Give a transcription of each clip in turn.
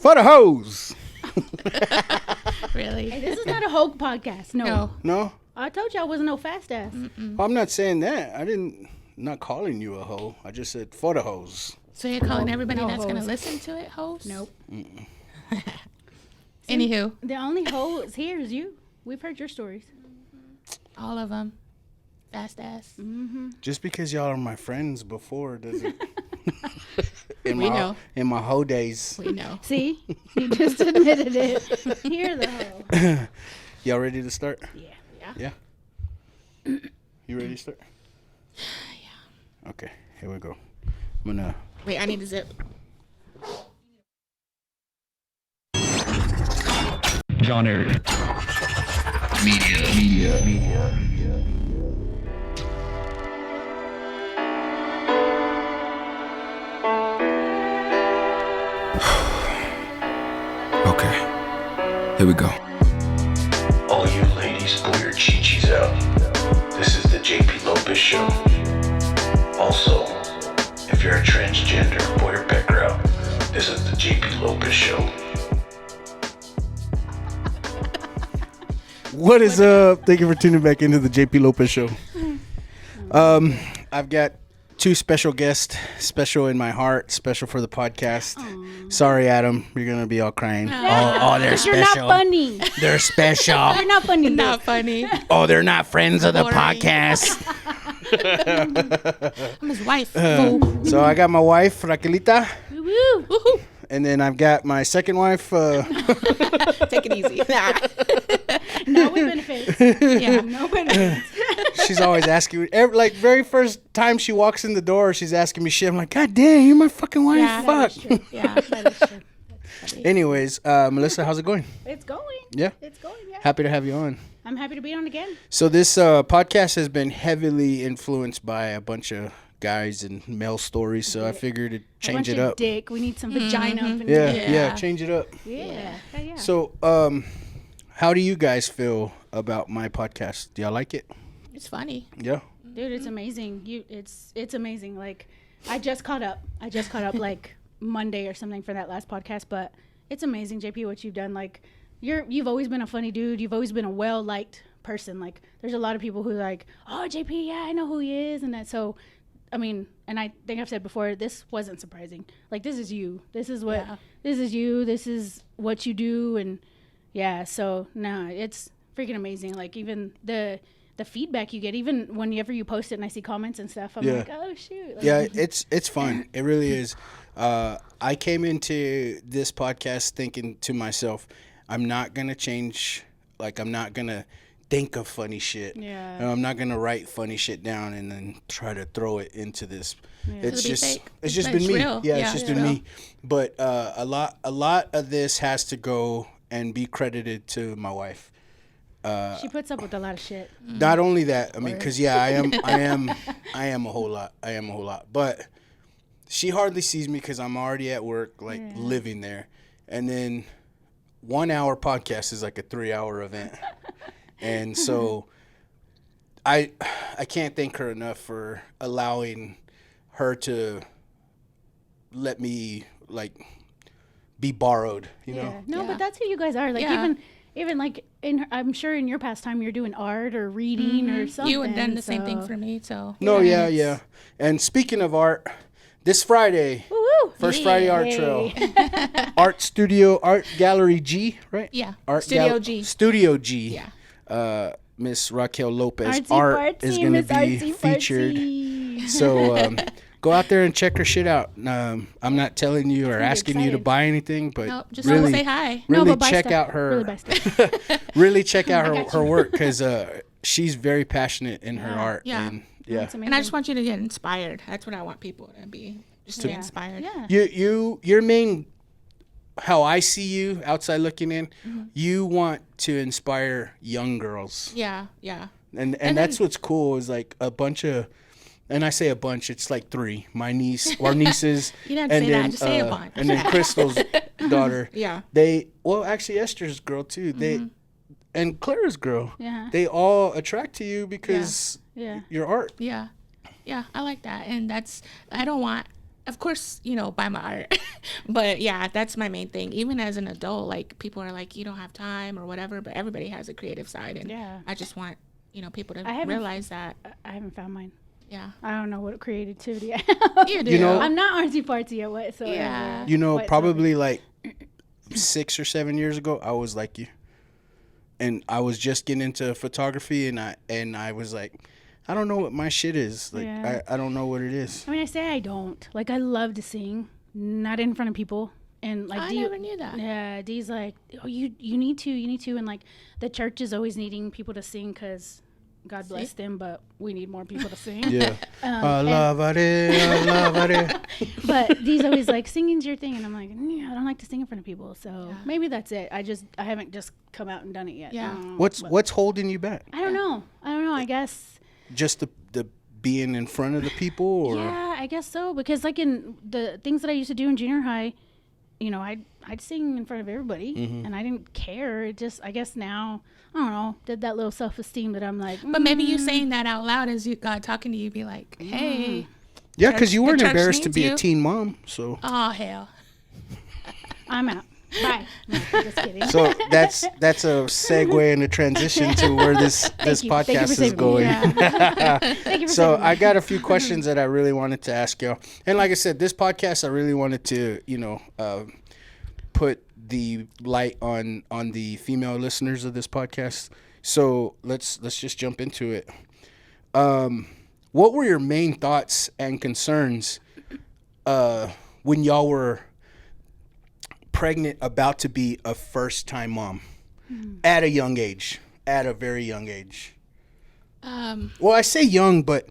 For the hoes. Really? Hey, this is not a hoe podcast. No. No? I told you I wasn't no fast ass. I'm not saying that. Not calling you a hoe. I just said for the hoes. So you're calling everybody no that's hoes. going to listen to it hoes? Nope. Anywho. The only hoes here is you. We've heard your stories. All of them. Fast ass. Just because y'all are my friends before doesn't. We know. In my hoe days. We know. See? You just admitted it. You're the hoe. Y'all ready to start? Yeah. Yeah? You ready to start? Yeah. Okay, here we go. I'm gonna. Wait, I need to zip. Genre. Media. Okay, here we go. All you ladies, pull your chi-chis out. This is the JP Lopez Show. Also, if you're a transgender, pull your pecker out. This is the JP Lopez Show. What is up? Thank you for tuning back into the JP Lopez Show. I've got two special guests, special in my heart, special for the podcast. Sorry, Adam, you're gonna be all crying. Oh, they're special. You're not funny. They're special. You're not funny. Not funny. Oh, they're not friends of the Boring. podcast. I'm his wife. So I got my wife, Raquelita, Woo-woo. Woohoo. and then I've got my second wife. Take it easy. No benefits. Yeah. No benefits. She's always asking me, very first time she walks in the door, she's asking me shit. I'm like, God damn, you're my fucking wife. Yeah. Fuck. Yeah. That is true. Anyways, Melissa, how's it going? It's going. Yeah. It's going, yeah. Happy to have you on. I'm happy to be on again. So this podcast has been heavily influenced by a bunch of guys and male stories. So I figured to change it up. Dick. We need some vagina up in Yeah, here. yeah, change it up. Yeah. So, how do you guys feel about my podcast? Do y'all like it? It's funny. Yeah. Dude, it's amazing. It's amazing. Like, I just caught up like Monday or something for that last podcast, but it's amazing, JP, what you've done. Like, you've always been a funny dude. You've always been a well-liked person. Like, there's a lot of people who are like, oh, JP, yeah, I know who he is, and that. So, I mean, and I think I've said before, this wasn't surprising. Like, this is you. This is what this is you. This is what you do, and yeah. So, nah, it's freaking amazing. Like, even the feedback you get, even whenever you post it and I see comments and stuff, I'm like, oh shoot. Like, Yeah, it's fun. It really is. I came into this podcast thinking to myself, I'm not gonna change. Like, I'm not gonna think of funny shit. Yeah. And I'm not gonna write funny shit down and then try to throw it into this. It's It'll be just fake. it's just But been it's me. real. Yeah, Yeah, it's just it's been real. me. But a lot of this has to go and be credited to my wife. she puts up with a lot of shit. Not only that, I mean, because I am a whole lot. But she hardly sees me because I'm already at work, like living there, and then 1 hour podcast is like a 3-hour event, and so I can't thank her enough for allowing her to let me like be borrowed, you know. No, Yeah. but that's who you guys are. Like, Yeah. even like I'm sure in your pastime you're doing art or reading or something. You had done the same thing so- for me, so. No, yeah. And speaking of art, this Friday, Woo-woo. first Friday Art Trail, Art Gallery G, right? Yeah. Art Studio G. Studio G. Yeah. Miss Raquel Lopez Artsy art fartsy, is going Miss to be Artsy featured. fartsy. So go out there and check her shit out. I'm not telling you or be asking you to excited. buy anything, but Nope, just really, say hi. really but buy check stuff. out her. Really buy stuff. Really check out got her work because she's very passionate in her art. Yeah. And yeah. That's amazing. And I just want you to get inspired. That's what I want people to be. Just to be Yeah. inspired. Yeah. Your main, how I see you outside looking in, you want to inspire young girls. Yeah. Yeah. And And that's then- what's cool is like a bunch of, and I say a bunch, it's like 3. My niece, or nieces, You didn't say that, just say a bunch. and then Crystal's daughter. Yeah. Actually Esther's girl too. And Clara's girl. Yeah. They all attract to you because Yeah. your art. Yeah. Yeah. I like that. And I don't want of course, by my art. But yeah, that's my main thing. Even as an adult, like people are like, you don't have time or whatever, but everybody has a creative side. And I just want, people to realize that. I haven't found mine. Yeah. I don't know what creativity I have. You do. I'm not artsy fartsy or whatsoever. Yeah. Probably like 6 or 7 years ago, I was like you. And I was just getting into photography, and I was like, I don't know what my shit is. Like, I don't know what it is. I mean, I say I don't. Like, I love to sing, not in front of people. And like, I never knew that. Yeah, Dee's like, oh, you need to. And like, the church is always needing people to sing because God bless them, but we need more people to sing. Yeah. I love it. But Dee's always like, singing's your thing. And I'm like, I don't like to sing in front of people. So maybe that's it. I haven't just come out and done it yet. Yeah. What's holding you back? I don't know. I guess. Just the being in front of the people, or? Yeah, I guess so. Because like in the things that I used to do in junior high, I'd sing in front of everybody, and I didn't care. It just, I guess now, I don't know, did that little self-esteem that I'm like. But maybe you saying that out loud as God talking to you, be like, hey. Yeah, because you weren't embarrassed to be a teen mom, so. Oh, hell. I'm out. Bye. No, just kidding. So that's a segue and a transition to where this podcast is going. Thank you for So saving me. I got a few questions that I really wanted to ask y'all. And like I said, this podcast, I really wanted to, put the light on the female listeners of this podcast. So let's just jump into it. What were your main thoughts and concerns when y'all were pregnant, about to be a first-time mom at a very young age? Well, I say young, but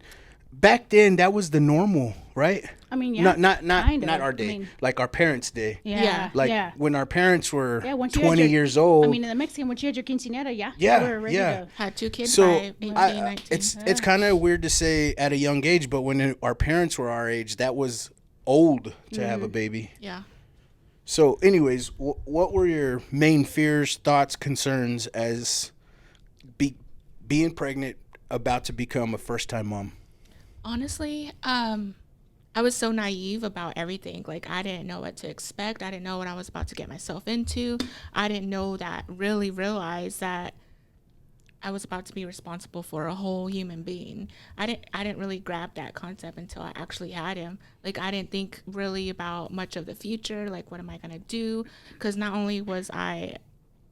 back then that was the normal, right? I mean, yeah. Not our day, like our parents' day. Yeah. Like when our parents were once you 20 years old. I mean, in the Mexican, once you had your quinceañera, you were ready to. Had 2 kids So by 18, 19. it's kind of weird to say at a young age, but when our parents were our age, that was old to have a baby. Yeah. So anyways, what were your main fears, thoughts, concerns as being pregnant, about to become a first-time mom? Honestly, I was so naive about everything. Like, I didn't know what to expect. I didn't know what I was about to get myself into. I didn't realize that I was about to be responsible for a whole human being. I didn't really grab that concept until I actually had him. Like, I didn't think really about much of the future. Like, what am I going to do? Because not only was I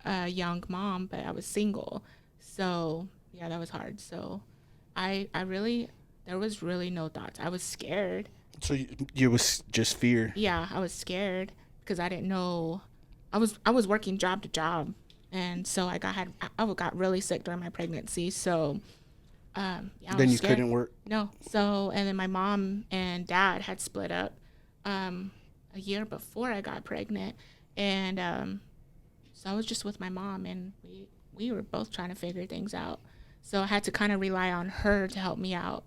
a young mom, but I was single. So, yeah, that was hard. So, there was really no thoughts. I was scared. So you was just fear. Yeah, I was scared because I didn't know. I was working job to job. And so I got really sick during my pregnancy. So, then you scared. couldn't work? No. So, and then my mom and dad had split up a year before I got pregnant. And so I was just with my mom, and we were both trying to figure things out. So I had to kind of rely on her to help me out.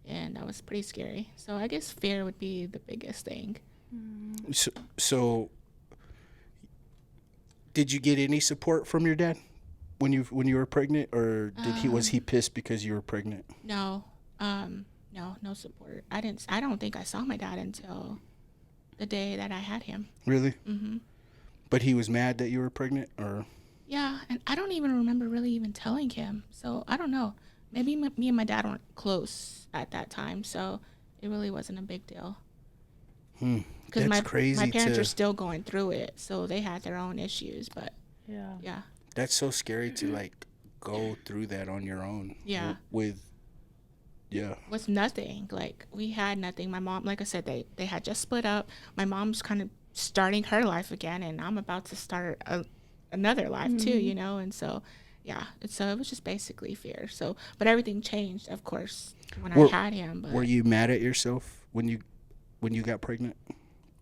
And that was pretty scary. So I guess fear would be the biggest thing. So did you get any support from your dad when you were pregnant, or was he pissed because you were pregnant? No, no support. I don't think I saw my dad until the day that I had him. Really? Mm-hmm. But he was mad that you were pregnant, or? Yeah, and I don't even remember really even telling him. So I don't know. Maybe me and my dad weren't close at that time, so it really wasn't a big deal. Because my parents are still going through it, so they had their own issues. But yeah, that's so scary to like go through that on your own. Yeah, with nothing. Like, we had nothing. My mom, like I said, they had just split up. My mom's kind of starting her life again, and I'm about to start another life too, and so. Yeah, so it was just basically fear. So, but everything changed, of course, when I had him. But were you mad at yourself when you got pregnant?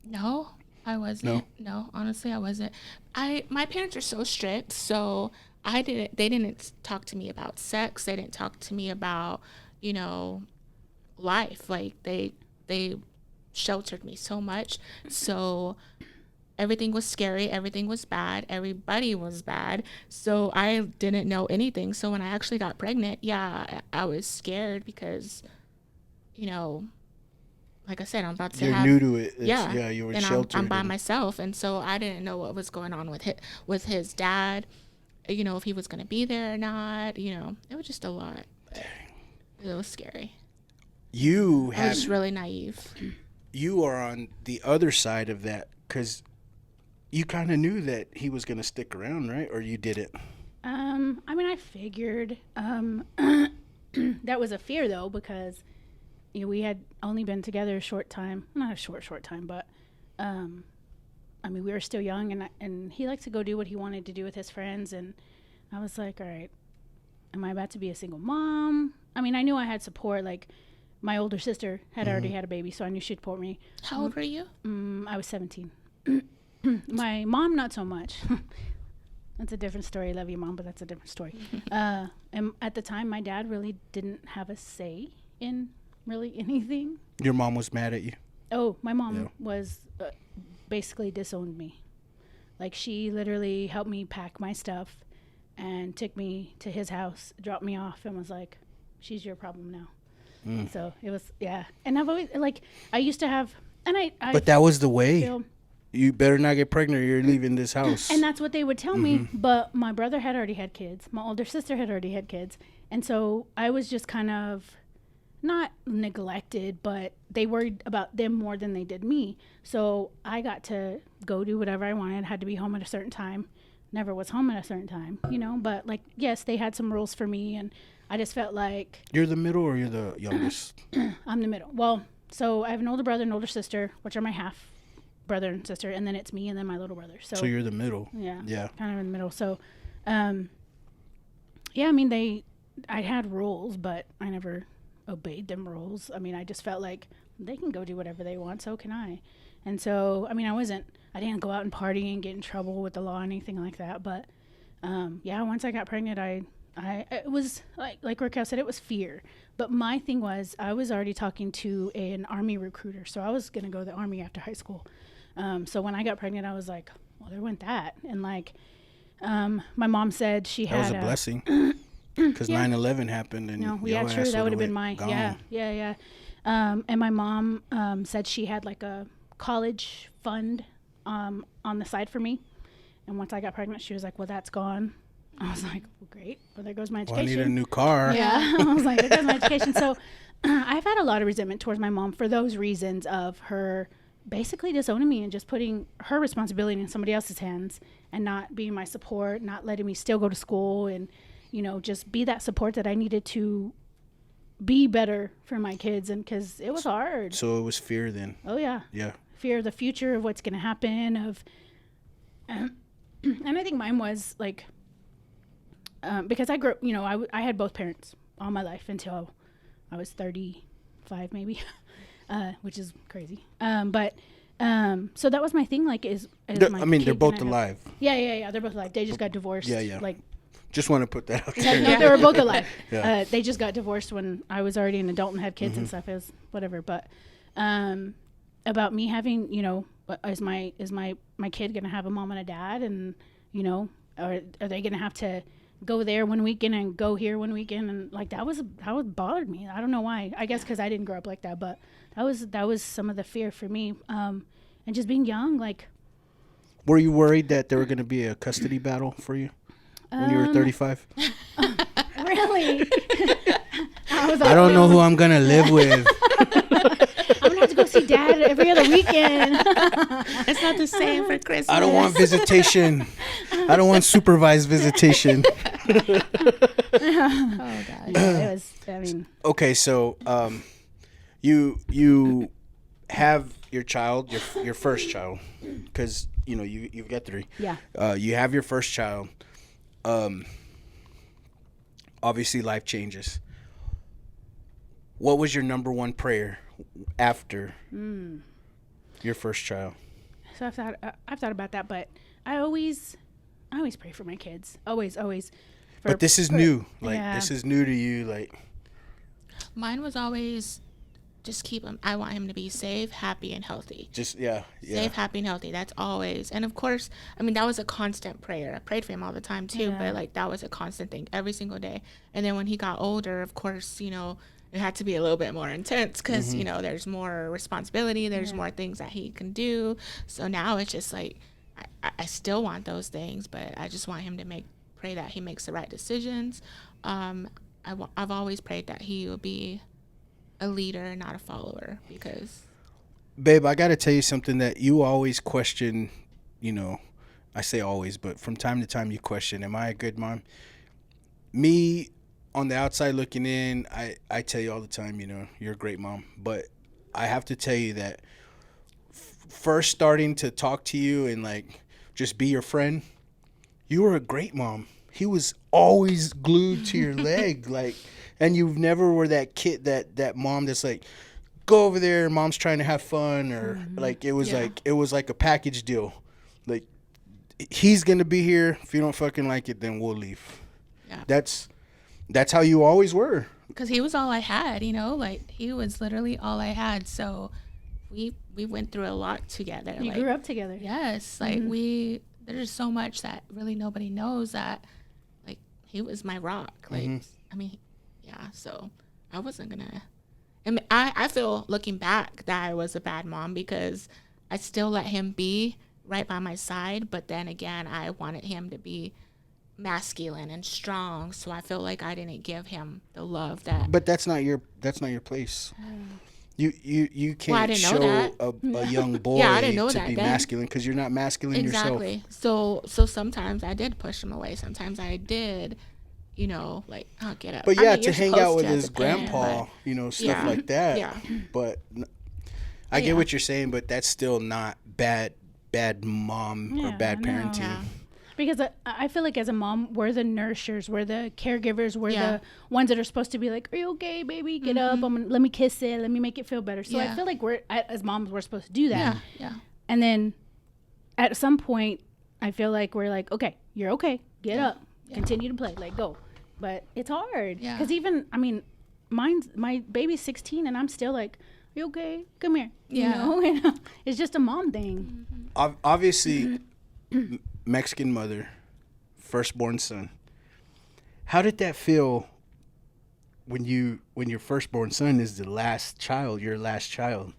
No, I wasn't. No, honestly, I wasn't. My parents are so strict, so they didn't talk to me about sex. They didn't talk to me about, life. Like, they sheltered me so much. So everything was scary. Everything was bad. Everybody was bad. So I didn't know anything. So when I actually got pregnant, I was scared because, like I said, I'm about to You're have. new to it. Yeah. You were and sheltered. I'm by myself, and so I didn't know what was going on with his dad. You know, if he was going to be there or not. You know, it was just a lot. It was scary. I was just really naive. You are on the other side of that because you kind of knew that he was going to stick around, right? Or you didn't? I mean, I figured that was a fear, though, because we had only been together a short time. Not a short time, but I mean, we were still young, and he liked to go do what he wanted to do with his friends. And I was like, all right, am I about to be a single mom? I mean, I knew I had support. Like, my older sister had already had a baby, so I knew she'd support me. How old were you? I was 17. My mom, not so much. That's a different story. Love you, Mom, but that's a different story. And at the time, my dad really didn't have a say in really anything. Your mom was mad at you? Oh, my mom was basically disowned me. Like, she literally helped me pack my stuff and took me to his house, dropped me off, and was like, she's your problem now. So it was, yeah. And I've always, like, I used to have, and I But that was the way. feel, You better not get pregnant or you're leaving this house. and that's what they would tell me. But my brother had already had kids. My older sister had already had kids. And so I was just kind of not neglected, but they worried about them more than they did me. So I got to go do whatever I wanted. Had to be home at a certain time. Never was home at a certain time, you know. But, like, yes, they had some rules for me. And I just felt like... You're the middle or you're the youngest? I'm the middle. Well, so I have an older brother and older sister, which are my half brother and sister, and then it's me and then my little brother. So you're the middle. Yeah. Kind of in the middle. So, yeah, I mean, I had rules, but I never obeyed them rules. I mean, I just felt like they can go do whatever they want, so can I. And so, I mean, I didn't go out and party and get in trouble with the law or anything like that. But, yeah, once I got pregnant, it was like Raquel said, it was fear. But my thing was, I was already talking to an Army recruiter. So I was going to go to the Army after high school. So when I got pregnant, I was like, well, there went that. And, like, my mom said she had... That was a blessing. Because 9/11 happened and yeah, true. That would have been my... gone. Yeah. And my mom said she had, like, a college fund on the side for me. And once I got pregnant, she was like, well, that's gone. I was like, well, great. Well, there goes my education. Well, I need a new car. Yeah. I was like, there goes my education. So I've had a lot of resentment towards my mom for those reasons of her basically disowning me and just putting her responsibility in somebody else's hands and not being my support, not letting me still go to school and, you know, just be that support that I needed to be better for my kids. And because it was hard. So it was fear then. Oh, yeah. Yeah. Fear of the future, of what's going to happen, and I think mine was like, because I grew up, you know, I had both parents all my life until I was 35 maybe, which is crazy. But so that was my thing, like, I mean, they're both alive. Yeah. They're both alive. They just got divorced. Yeah. Like, just want to put that out there. no, they were both alive. Yeah. They just got divorced when I was already an adult and had kids and stuff. It was whatever. But about me having, you know, is my kid gonna have a mom and a dad, and, you know, are they gonna have to go there one weekend and go here one weekend, and like that bothered me. I don't know why. I guess because I didn't grow up like that, but that was some of the fear for me. And just being young, like. Were you worried that there were gonna be a custody battle for you when you were 35? Really? I don't know who I'm gonna live with. I'm gonna have to go see Dad every other weekend. It's not the same for Christmas. I don't want visitation. I don't want supervised visitation. Oh God. Yeah, it was. I mean. Okay, so you have your child, your first child, because you know you've got 3. Yeah. You have your first child. Obviously, life changes. What was your number one prayer after your first child? So I've thought about that, but I always pray for my kids. Always. But this is new. Like, this is new to you. Like, Mine was always just keep him. I want him to be safe, happy, and healthy. Safe, happy, and healthy. That's always. And of course, I mean, that was a constant prayer. I prayed for him all the time too, but like that was a constant thing every single day. And then when he got older, of course, you know, it had to be a little bit more intense because, you know, there's more responsibility. There's more things that he can do. So now it's just like, I still want those things, but I just want him to pray that he makes the right decisions. I've always prayed that he will be a leader, not a follower, because... Babe, I got to tell you something that you always question, you know, I say always, but from time to time you question, am I a good mom? Me, on the outside looking in, I tell you all the time, you know, you're a great mom. But I have to tell you that first starting to talk to you and, like, just be your friend, you were a great mom. He was always glued to your leg, like, and you never were that kid, that mom that's like, go over there, mom's trying to have fun, or like it was like a package deal. Like, he's gonna be here. If you don't fucking like it, then we'll leave. Yeah. That's how you always were. Because he was all I had, you know, like he was literally all I had. So we went through a lot together. You grew up together. Yes, like there's so much that really nobody knows, that like he was my rock. Like I mean, yeah. So I wasn't gonna. I mean, I feel looking back that I was a bad mom because I still let him be right by my side, but then again, I wanted him to be masculine and strong, so I feel like I didn't give him the love that. But that's not your place. You can't show a young boy to be masculine because you're not masculine yourself. Exactly. So sometimes I did push him away. Sometimes I did, you know, like, oh, get up. But yeah, to hang out with his grandpa, you know, stuff like that. Yeah. But I get what you're saying, but that's still not bad mom or bad parenting. Yeah. Because I feel like as a mom, we're the nourishers, we're the caregivers, we're the ones that are supposed to be like, are you okay, baby? Get up. Let me kiss it. Let me make it feel better. So I feel like as moms, we're supposed to do that. Yeah. And then at some point, I feel like we're like, okay, you're okay. Get up. Continue to play. Like, go. But it's hard. Yeah. Because even, I mean, my baby's 16 and I'm still like, you okay? Come here. Yeah. You know? It's just a mom thing. Obviously, Mexican mother, firstborn son. How did that feel when your firstborn son is the last child, your last child?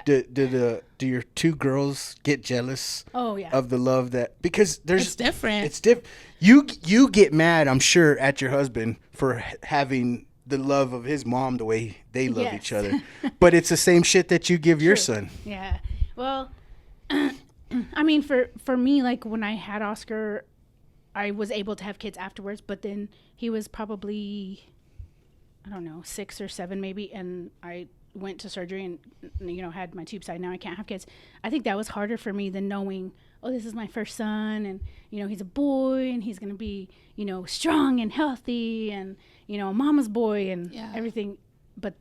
Do your two girls get jealous? Oh yeah. Of the love that, because it's different. It's different. You get mad, I'm sure, at your husband for having the love of his mom the way they love each other, but it's the same shit that you give your son. Yeah. Well, I mean, for me, like when I had Oscar, I was able to have kids afterwards, but then he was probably, I don't know, 6 or 7 maybe, and I went to surgery and, you know, had my tube side. Now I can't have kids. I think that was harder for me than knowing, oh, this is my first son, and, you know, he's a boy, and he's going to be, you know, strong and healthy, and, you know, a mama's boy and everything. But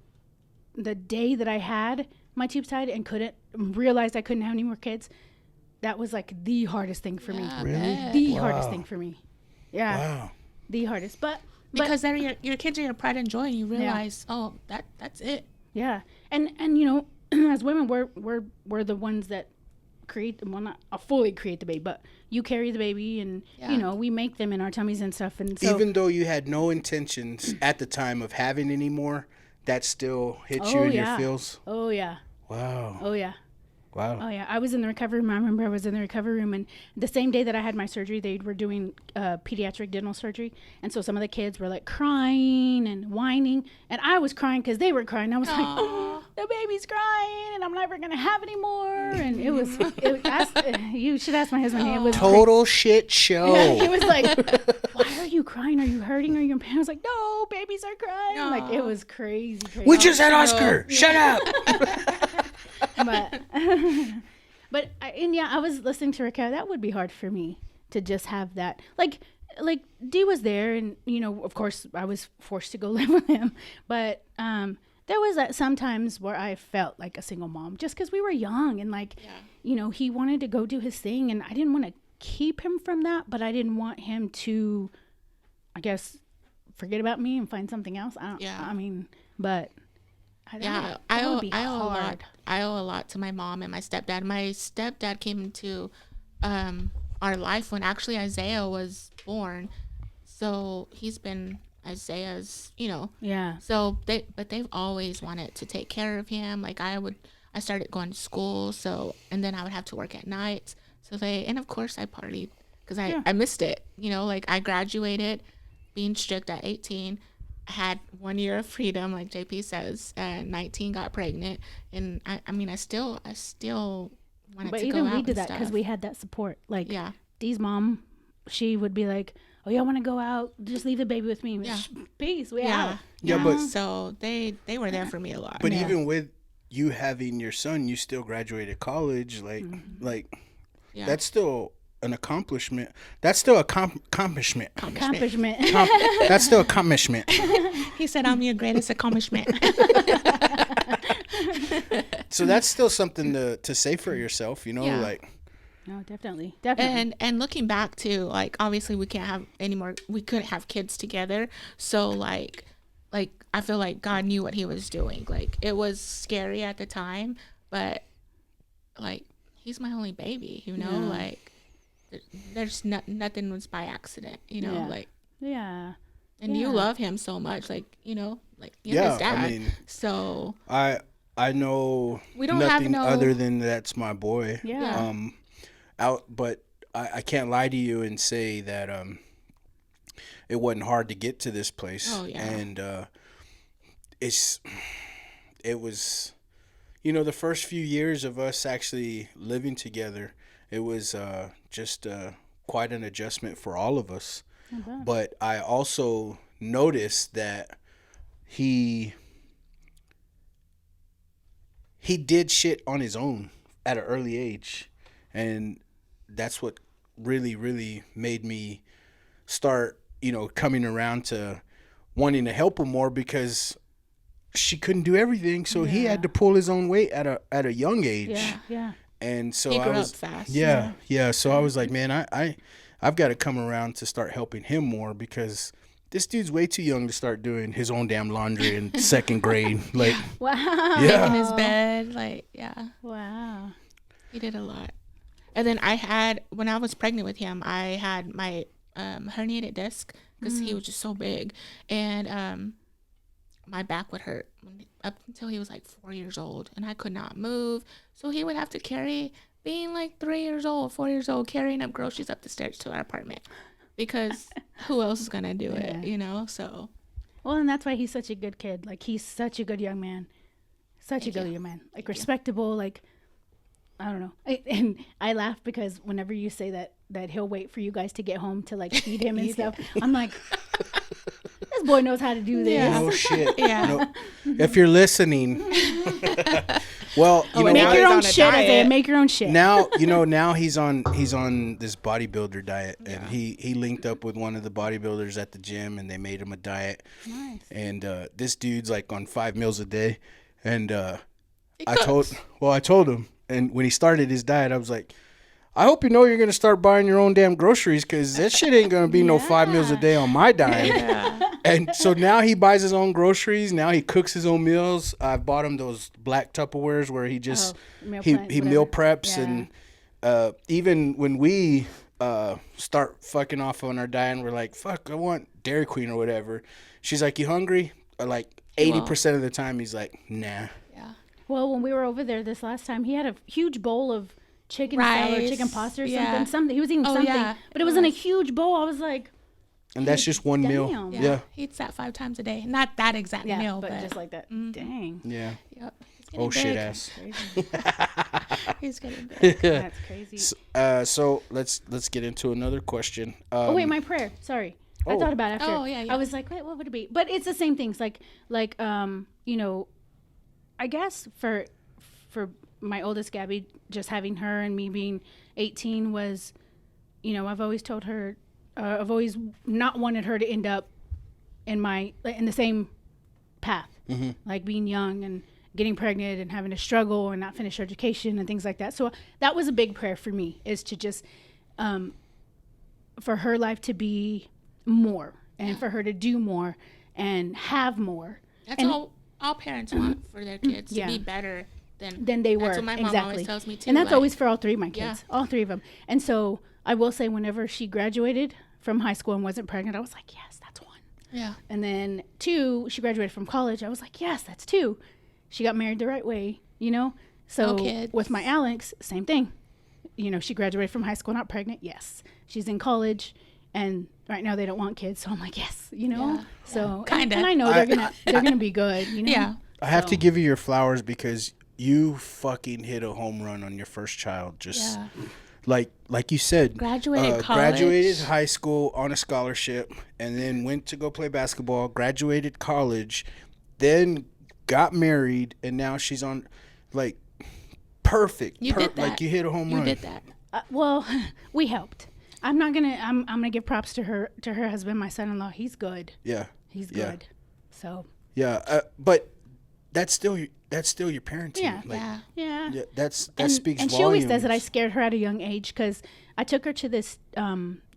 the day that I had my tube side and realized I couldn't have any more kids, that was like the hardest thing for me. Really? The hardest thing for me. Yeah. Wow. The hardest. But because they're your kids are your pride and joy, and you realize, oh, that's it. Yeah. And you know, as women, we're the ones that not fully create the baby, but you carry the baby, and you know, we make them in our tummies and stuff. And so, even though you had no intentions at the time of having any more, that still hits you in your feels. Oh yeah. Wow. Oh yeah. Wow. Oh yeah, I was in the recovery room. I remember I was in the recovery room, and the same day that I had my surgery, they were doing pediatric dental surgery, and so some of the kids were like crying and whining, and I was crying because they were crying. I was like, oh, the baby's crying, and I'm never gonna have any more. And you should ask my husband. It was total shit show. Yeah, he was like, why are you crying? Are you hurting? Are you in pain? I was like, no, babies are crying. No. Like, it was crazy. We just had Oscar. Shut up. But I was listening to Raquel. That would be hard for me to just have that. Like Dee was there, and you know, of course, I was forced to go live with him. But there was sometimes where I felt like a single mom, just because we were young, and you know, he wanted to go do his thing, and I didn't want to keep him from that, but I didn't want him to, I guess, forget about me and find something else. I mean, but. I owe a lot to my mom and my stepdad. My stepdad came into our life when actually Isaiah was born. So he's been, Isaiah's, you know. Yeah. So they've always wanted to take care of him. Like I started going to school, so, and then I would have to work at night. So and of course I partied because I missed it, you know, like I graduated being strict at 18. I had 1 year of freedom, like JP says, and 19 got pregnant. And I mean, I still wanted to go out. But even we did that because we had that support. Like, yeah. Dee's mom, she would be like, oh, y'all want to go out? Just leave the baby with me. Yeah. Peace. We out. Yeah, but so they were there for me a lot. But even with you having your son, you still graduated college. Like, that's still an accomplishment. That's still a accomplishment. That's still accomplishment. He said, "I'm your greatest accomplishment." Mm-hmm. So that's still something to say for yourself, you know, like. No, definitely. And looking back to, like, obviously we couldn't have kids together. So like I feel like God knew what he was doing. Like, it was scary at the time, but like, he's my only baby, you know, like there's nothing was by accident, you know, like, and you love him so much, like, you know, like you're his dad. I mean, so I know we don't nothing have other than that's my boy. Yeah. But I can't lie to you and say that it wasn't hard to get to this place. Oh yeah. And it was, you know, the first few years of us actually living together, it was just quite an adjustment for all of us. But I also noticed that he did shit on his own at an early age, and that's what really, really made me start, you know, coming around to wanting to help him more, because she couldn't do everything, so he had to pull his own weight at a young age. Yeah. And so he grew up fast. Yeah. So I was like, man, I've got to come around to start helping him more, because this dude's way too young to start doing his own damn laundry in second grade. Like, wow. Making his bed, like, Wow. He did a lot. And then when I was pregnant with him, I had my herniated disc, because he was just so big, and my back would hurt up until he was like 4 years old, and I could not move. So he would have to carry, being like 3 years old, 4 years old, carrying up groceries up the stairs to our apartment, because who else is gonna do it, you know? So, well, and that's why he's such a good kid. Like, he's such a good young man, like respectable. Like, I don't know. And I laugh because whenever you say that he'll wait for you guys to get home to like feed him and stuff, I'm like, this boy knows how to do this. Oh shit. No, if you're listening, well, you know, make your own shit, Isaiah. Make your own shit. Now, you know, now he's on this bodybuilder diet, and he linked up with one of the bodybuilders at the gym, and they made him a diet. Nice. And this dude's like on 5 meals a day, and I told him, and when he started his diet, I was like, I hope you know you're going to start buying your own damn groceries, because that shit ain't going to be no 5 meals a day on my diet. And so now he buys his own groceries. Now he cooks his own meals. I bought him those black Tupperwares where he just he meal preps. And even when we start fucking off on our diet and we're like, fuck, I want Dairy Queen or whatever, she's like, you hungry? Or like 80% of the time he's like, nah. Yeah. Well, when we were over there this last time, he had a huge bowl of chicken salad, chicken pasta or something. He was eating something, but it was in a huge bowl. I was like, and that's just one meal. Yeah. He eats that 5 times a day. Not that exact meal, but just like that. Dang. Yeah. Yep. Oh shit ass. He's getting big. That's crazy. So let's get into another question. Oh wait, my prayer. Sorry. I thought about it after. Oh yeah. I was like, wait, what would it be? But it's the same things. Like you know, I guess for my oldest Gabby, just having her and me being 18 was, you know, I've always told her, I've always not wanted her to end up in the same path, like being young and getting pregnant and having to struggle and not finish her education and things like that. So that was a big prayer for me, is to just, for her life to be more, and for her to do more and have more. That's all parents want for their kids, to be better than they were. That's what my mom always tells me too. And that's always for all 3 of my kids, all 3 of them. And so I will say, whenever she graduated from high school and wasn't pregnant, I was like, yes, that's one. Yeah. And then 2, she graduated from college. I was like, yes, that's 2. She got married the right way, you know? So No kids. with my Alex, same thing. You know, she graduated from high school, not pregnant. Yes. She's in college, and right now they don't want kids. So I'm like, yes, you know? Yeah. So, Kinda. and I know they're going to be good, you know? Yeah. I have to give you your flowers because you fucking hit a home run on your first child. Just Yeah. like you said, Graduated college. graduated high school on a scholarship, and then went to go play basketball. Graduated college, then got married, and now she's on, like, perfect. You did that. Like you hit a home run. You did that. Well, we helped. I'm gonna give props to her husband, my son-in-law. He's good. Yeah. He's Yeah. good. So Yeah, but that's still your parenting. Yeah. Like, Yeah. yeah. yeah, that And speaks volumes. she always says that I scared her at a young age because I took her to this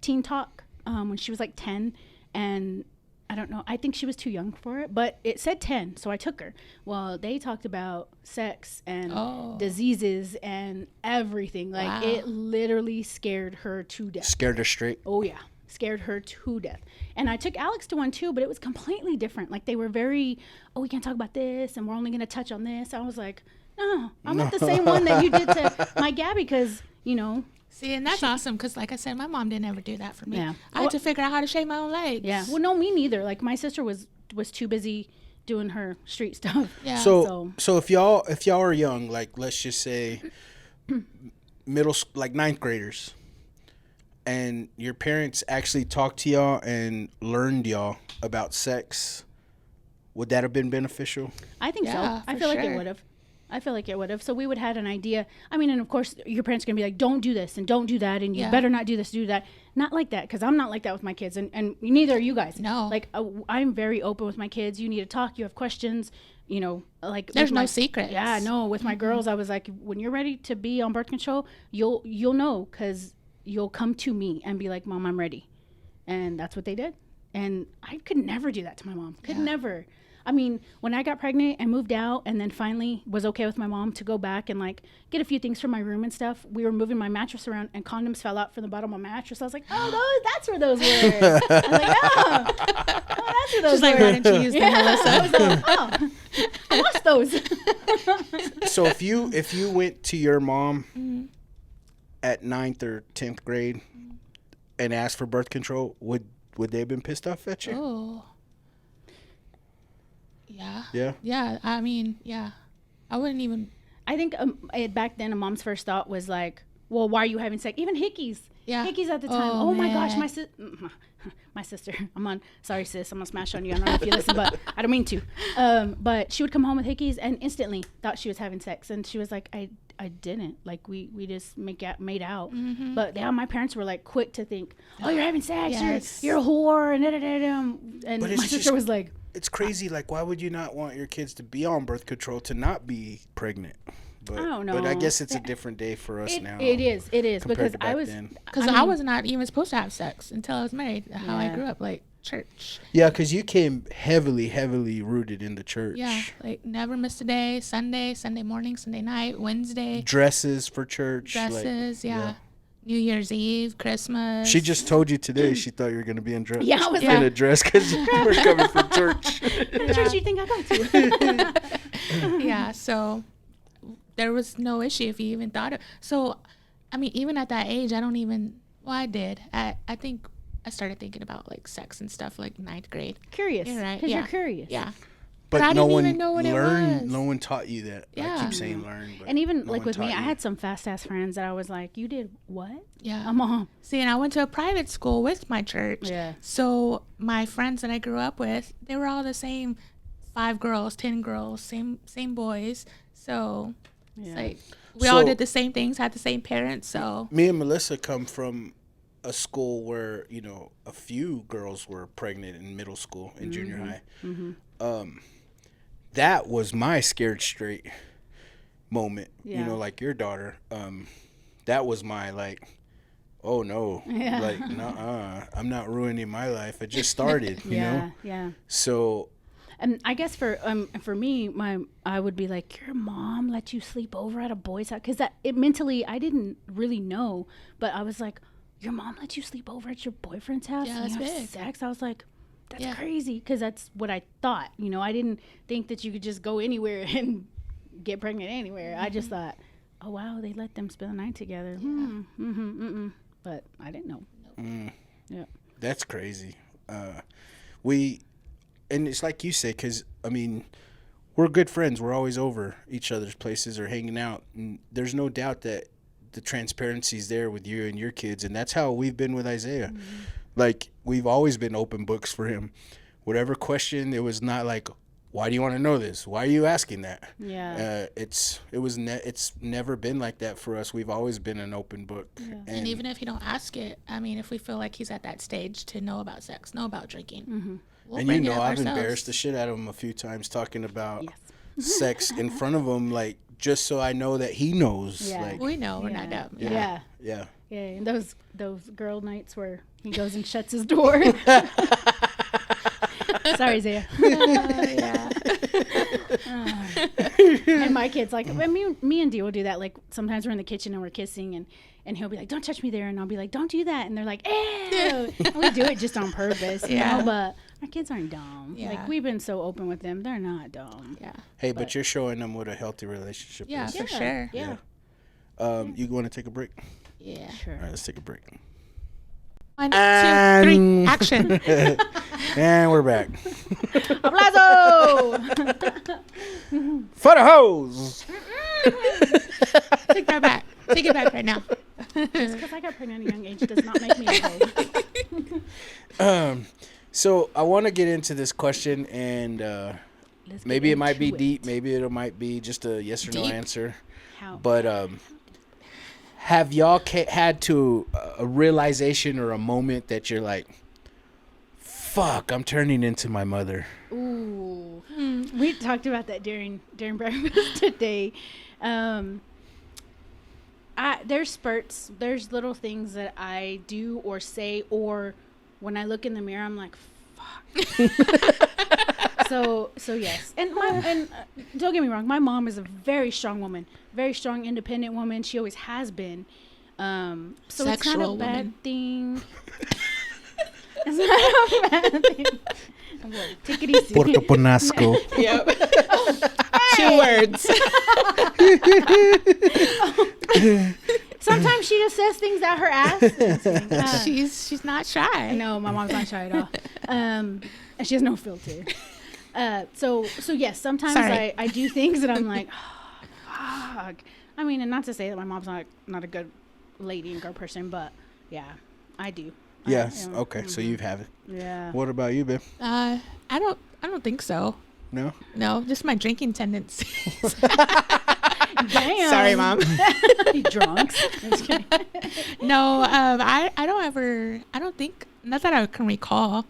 teen talk when she was like 10, and I don't know, I think she was too young for it, but it said 10, so I took her. Well, they talked about sex and diseases and everything. Like, Wow. it literally scared her to death. Scared her straight. Oh yeah, scared her to death. And I took Alex to one too, but it was completely different. Like, they were very, we can't talk about this, and we're only gonna touch on this. I was like, no, I'm not the same one that you did to my Gabby, because, you know. See, and that's awesome because, like I said, my mom didn't ever do that for me. Yeah. I had to figure out how to shave my own legs. Yeah. Well, no, me neither. Like, my sister was too busy doing her street stuff. Yeah. So if y'all are young, like, let's just say middle, like, 9th graders, and your parents actually talked to y'all and learned y'all about sex, would that have been beneficial? I think Yeah, so. I for feel like it sure. would have. I feel like it would have. So we would have had an idea. I mean, and of course, your parents are going to be like, don't do this and don't do that. And you Yeah. better not do this, do that. Not like that. Because I'm not like that with my kids. And neither are you guys. No. Like, I'm very open with my kids. You need to talk. You have questions. You know, like. There's with no my- secrets. Yeah, no. With my girls, I was like, when you're ready to be on birth control, you'll know. Because you'll come to me and be like, Mom, I'm ready. And that's what they did. And I could never do that to my mom. Could never. I mean, when I got pregnant and moved out and then finally was okay with my mom to go back and, like, get a few things from my room and stuff, we were moving my mattress around and condoms fell out from the bottom of my mattress. I was like, that's where those were. I was like, that's where those She's like, were. why didn't you use them, Melissa? I was like, I lost those. So if you went to your mom at 9th or 10th grade and asked for birth control, would they have been pissed off at you? Oh. Yeah. Yeah. Yeah. I mean, yeah. I wouldn't even. I think back then a mom's first thought was like, well, why are you having sex? Even Hickeys. Yeah. Hickeys at the time. Oh, Oh my gosh, man. my sister. Sorry, sis. I'm going to smash on you. I don't know if you listen, but I don't mean to. But she would come home with Hickeys and instantly thought she was having sex. And she was like, I didn't. Like, we just made out. Mm-hmm. But yeah, my parents were like quick to think, oh, you're having sex. Yes. You're a whore. And And But my it's sister just- was like, It's crazy. Like, why would you not want your kids to be on birth control to not be pregnant? But, I don't But I know. guess it's a different day for us now. it is. compared Because to back I was. then. Because I was not even supposed to have sex until I was married. How I Yeah. grew up, like church. Yeah, because you came heavily rooted in the church. Yeah. Like never missed a day. Sunday morning, Sunday night, Wednesday. Dresses for church. like- Dresses. Yeah. New Year's Eve, Christmas. She just told you today she thought you were going to be in dress. Yeah, I was in a dress because you were coming from church. What church do you think I go to? Yeah. So there was no issue if you even thought of. So, I mean, even at that age, I don't even. Well, I did. I think I started thinking about like sex and stuff like 9th grade. Curious. You're right. Because Yeah. you're curious. Yeah. But I no didn't one even know what it learned. was. No one taught you that. I Yeah. keep saying learn. But And even no like one with me, taught I you. had some fast ass friends that I was like, you did what? Yeah. Mom. See, and I went to a private school with my church. Yeah. So my friends that I grew up with, they were all the same 5 girls, 10 girls, same boys. So it's like we all So- did the same things, had the same parents. So Me and Melissa come from a school where, a few girls were pregnant in middle school and junior high. That was my scared straight moment, Yeah. like your daughter. That was my, like, oh no, Yeah. like, nuh-uh, I'm not ruining my life. I just started, you Yeah. know? Yeah. So, And I guess for me, I would be like, your mom let you sleep over at a boy's house, because mentally I didn't really know, but I was like, your mom let you sleep over at your boyfriend's house Yeah, and that's you have big. sex. I was like, That's crazy, because that's what I thought. You know, I didn't think that you could just go anywhere and get pregnant anywhere. I just thought, oh, wow, they let them spend the night together. But I didn't know. Yeah. That's crazy. And it's like you say, because, I mean, we're good friends. We're always over each other's places or hanging out. And there's no doubt that the transparency is there with you and your kids. And that's how we've been with Isaiah. Like, we've always been open books for him. Whatever question, it was not like, why do you want to know this? Why are you asking that? Yeah. It's never been like that for us. We've always been an open book. Yeah. And even if you don't ask it, I mean, if we feel like he's at that stage to know about sex, know about drinking, we'll and bring you it know, up I've ourselves. embarrassed the shit out of him a few times talking about sex in front of him, like, just so I know that he knows. Yeah. Like, We know we're not dumb. Yeah. yeah. Yeah, and those girl nights where he goes and shuts his door. Sorry, Zaya. And my kids, like, me and Dee will do that. Like, sometimes we're in the kitchen and we're kissing, and he'll be like, don't touch me there. And I'll be like, don't do that. And they're like, ew. And we do it just on purpose, you know? But our kids aren't dumb. Yeah. Like, we've been so open with them. They're not dumb. Yeah. Hey, but you're showing them what a healthy relationship Yeah, is. for sure. Yeah. You want to take a break? Yeah. Sure. All right, let's take a break. 1, 2, 3, action. And we're back. Aplauso! For the hose. Take that back. Take it back right now. Just because I got pregnant at a young age does not make me a hoe. So I want to get into this question, and Let's maybe get it might be into deep, maybe it might be just a yes or no Deep? answer. How? But have y'all had to a realization or a moment that you're like, fuck, I'm turning into my mother? Ooh. We talked about that during breakfast today. There's spurts. There's little things that I do or say, or when I look in the mirror, I'm like, fuck. So yes. And don't get me wrong, my mom is a very strong woman, very strong, independent woman. She always has been. So it's not Sexual a bad woman. thing. It's not a bad thing. Well, take it easy. Puerto Ponasco. Yep. 2 words. Sometimes she just says things out her ass. She's not shy. No, my mom's not shy at all. And she has no filter. So yes, sometimes Sorry. I do things that I'm like, oh, fuck. I mean, and not to say that my mom's not a good lady and girl person, but yeah, I do. Yes. Okay. So you have it. Yeah. What about you, babe? I don't think so. No. No, just my drinking tendencies. Damn. Sorry, Mom. You drunks. I'm just kidding. No, I don't think, not that I can recall,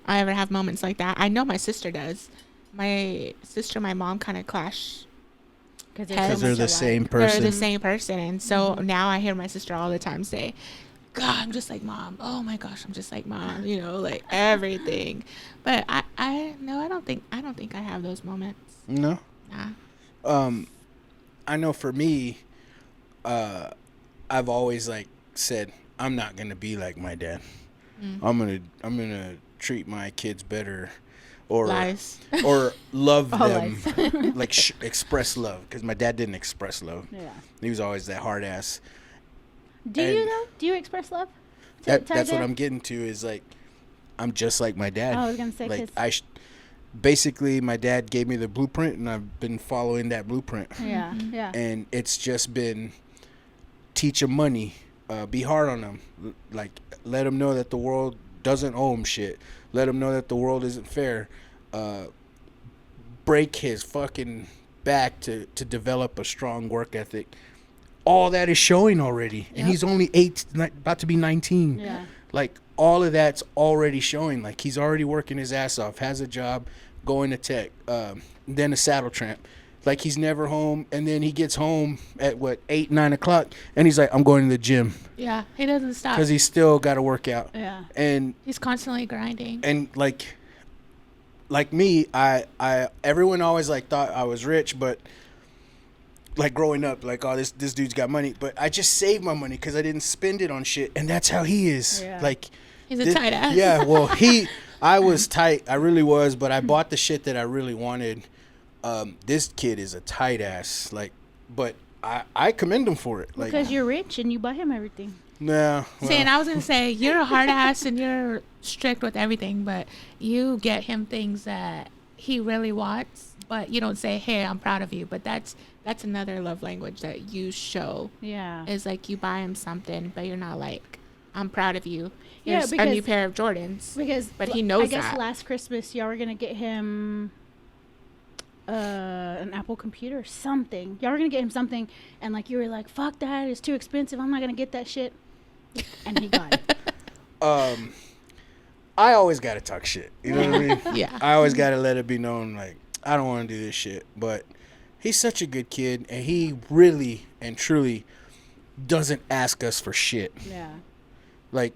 I ever have moments like that. I know my sister does. My sister and my mom kind of clash. Because they're the same They're person. the same person. And so now I hear my sister all the time say, God, I'm just like Mom. Oh my gosh, I'm just like Mom. You know, like everything. But I don't think I have those moments. No. Nah. I know for me, I've always like said I'm not gonna be like my dad. I'm gonna treat my kids better, or Lies. or love All them, like express love. Because my dad didn't express love. Yeah. He was always that hard ass. Do you And though? Do you express love? That's what I'm getting to. Is like I'm just like my dad. Oh, I was gonna say, like 'cause- basically my dad gave me the blueprint, and I've been following that blueprint. Yeah. Yeah. And it's just been teach them money, be hard on them, like let them know that the world doesn't owe him shit, let him know that the world isn't fair, break his fucking back to develop a strong work ethic. All that is showing already, and he's only 8, about to be 19. Yeah. Like all of that's already showing. Like he's already working his ass off, has a job, going to tech, then a saddle tramp. Like he's never home, and then he gets home at 8, 9 o'clock, and he's like, I'm going to the gym Yeah, he doesn't stop. because he's still got to work out. Yeah. And He's constantly grinding. like me, I everyone always like thought I was rich, but like growing up, like, oh, this dude's got money, but I just saved my money because I didn't spend it on shit, and that's how he is. Yeah. Like He's a tight ass. Yeah, well, I was tight. I really was, but I bought the shit that I really wanted. This kid is a tight ass. Like, but I commend him for it. Like, Because you're rich and you buy him everything. nah. See, and I was gonna say you're a hard ass and you're strict with everything, but you get him things that he really wants, but you don't say, "Hey, I'm proud of you." But that's another love language that you show. Yeah. Is like you buy him something, but you're not like, "I'm proud of you." Yeah, Here's a because- new pair of Jordans. But he I knows guess that. last Christmas y'all were gonna get him an Apple computer or something. Y'all were gonna get him something, and like you were like, "Fuck that! It's too expensive. I'm not gonna get that shit." And he got it. I always gotta talk shit. You know what I mean? Yeah. I always gotta let it be known, like, I don't want to do this shit. But he's such a good kid, and he really and truly doesn't ask us for shit. Yeah. Like,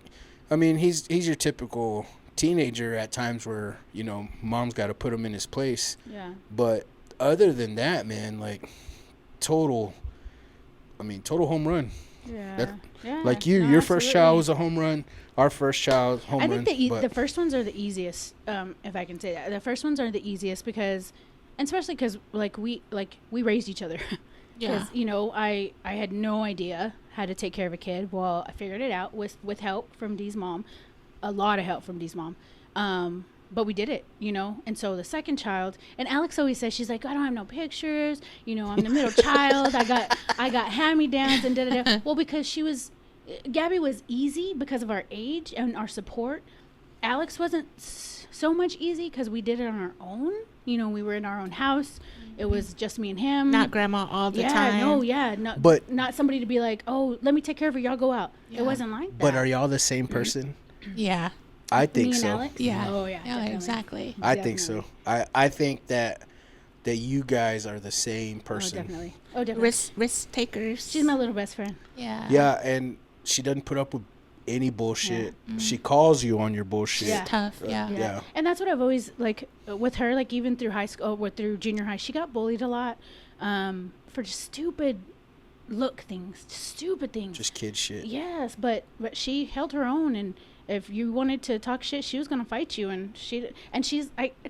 I mean, he's your typical teenager at times where, you know, mom's got to put him in his place. Yeah. But other than that, man, like, total home run. Yeah. That- Yeah. Like you, No, your first absolutely. child was a home run. Our first child, home I run. think but the first ones are the easiest, if I can say that. The first ones are the easiest because, and especially because we raised each other. Yeah. Because you know I had no idea how to take care of a kid. Well, I figured it out with help from Dee's mom, a lot of help from Dee's mom. But we did it, you know. And so the second child, and Alex always says, she's like, I don't have no pictures. You know, I'm the middle child. I got hand-me-downs and da-da-da. Well, because Gabby was easy because of our age and our support. Alex wasn't so much easy because we did it on our own. You know, we were in our own house. It was just me and him. Not grandma all the yeah, time. no, yeah. No, But- not somebody to be like, oh, let me take care of her. Y'all go out. Yeah. It wasn't like that. But are y'all the same person? Yeah. I Me think and so. Alex? Yeah. Oh, yeah. Yeah, definitely. exactly. I think so. I think that you guys are the same Oh, person. definitely. Oh, definitely. Risk takers. She's my little best friend. Yeah. Yeah, and she doesn't put up with any bullshit. She calls you on your bullshit. Yeah. Tough. Yeah. Yeah. And that's what I've always, like, with her, like, even through high school, or through junior high, she got bullied a lot for just stupid stupid things. Just kid shit. Yes, but she held her own, and if you wanted to talk shit, she was gonna fight you, and she's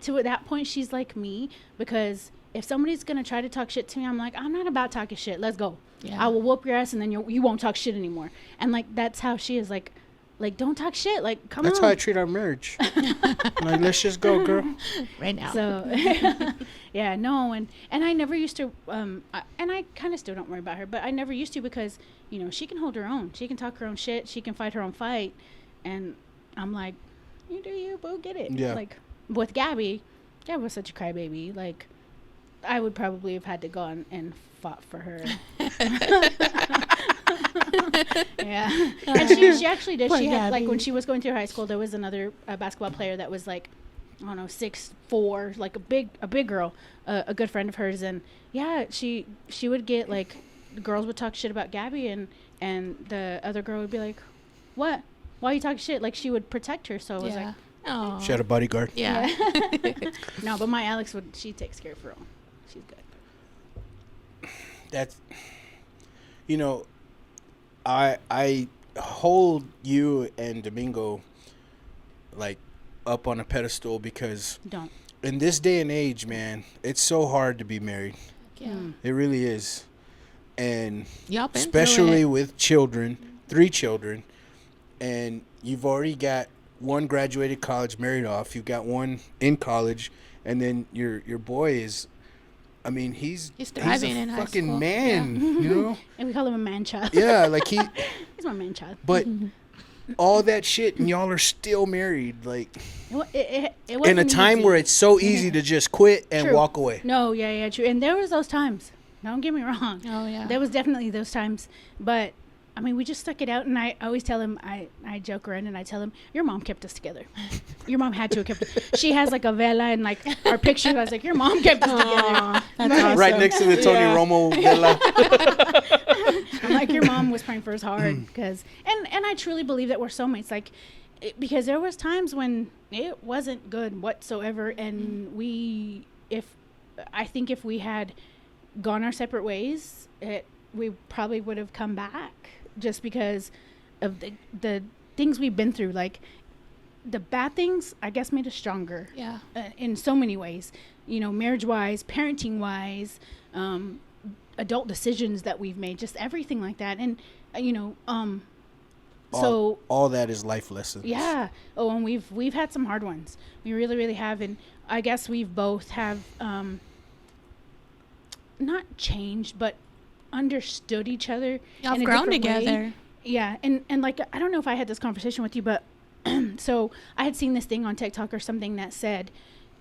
to that point she's like me, because if somebody's gonna try to talk shit to me, I'm like, I'm not about talking shit. Let's go. Yeah. I will whoop your ass, and then you won't talk shit anymore. And like that's how she is. Like don't talk shit. Like come That's on. how I treat our marriage. Like, let's just go, girl. Right now. So, yeah, no, and I never used to, and I kind of still don't worry about her, but I never used to because, you know, she can hold her own. She can talk her own shit. She can fight her own fight, and I'm like, you do you, boo, get it. Yeah. Like, with Gabby was such a crybaby. Like, I would probably have had to go and fought for her. Yeah. And she actually did. Poor She had, like, Gabby. when she was going through high school, there was another basketball player that was, like, I don't know, 6'4", like a big girl, a good friend of hers. And, yeah, she would get, like, the girls would talk shit about Gabby, and the other girl would be like, what? Why you talking shit? Like, she would protect her. So it was Yeah. like, Oh. She had a bodyguard. Yeah. no, but my Alex she takes care of her own. She's good. That's, you know, I hold you and Domingo like up on a pedestal because Don't. in this day and age, man, it's so hard to be married. Yeah. It really is. And Y'all been especially through it. with children, 3 children, and you've already got one graduated college, married off. You've got one in college, and then your boy is, I mean, he's thriving a in high fucking school. man, you know? And we call him a man child. Yeah, like He's my man child. but all that shit, and y'all are still married, like It in wasn't a time easy. where it's so easy to just quit and True. walk away. No, yeah, true. And there was those times. Don't get me wrong. Oh, yeah. There was definitely those times. But, I mean, we just stuck it out. And I always tell him, I joke around and I tell him, your mom kept us together. Your mom had to have kept us. She has, like, a vela and, like, our picture. I was like, your mom kept us together. That's awesome. Right next to the Tony Yeah. Romo villa. I'm like, your mom was praying for us hard. Because, and I truly believe that we're soulmates. Like, because there was times when it wasn't good whatsoever. And I think if we had gone our separate ways, we probably would have come back just because of the things we've been through. Like, the bad things, I guess, made us stronger. Yeah. In so many ways, marriage wise, parenting wise, adult decisions that we've made, just everything like that. And, so all that is life lessons. yeah. Oh, and we've had some hard ones. We really, really have. And I guess we've both have, not changed, but understood each other. Y'all have grown together. Way. Yeah. And like, I don't know if I had this conversation with you, but so I had seen this thing on TikTok or something that said,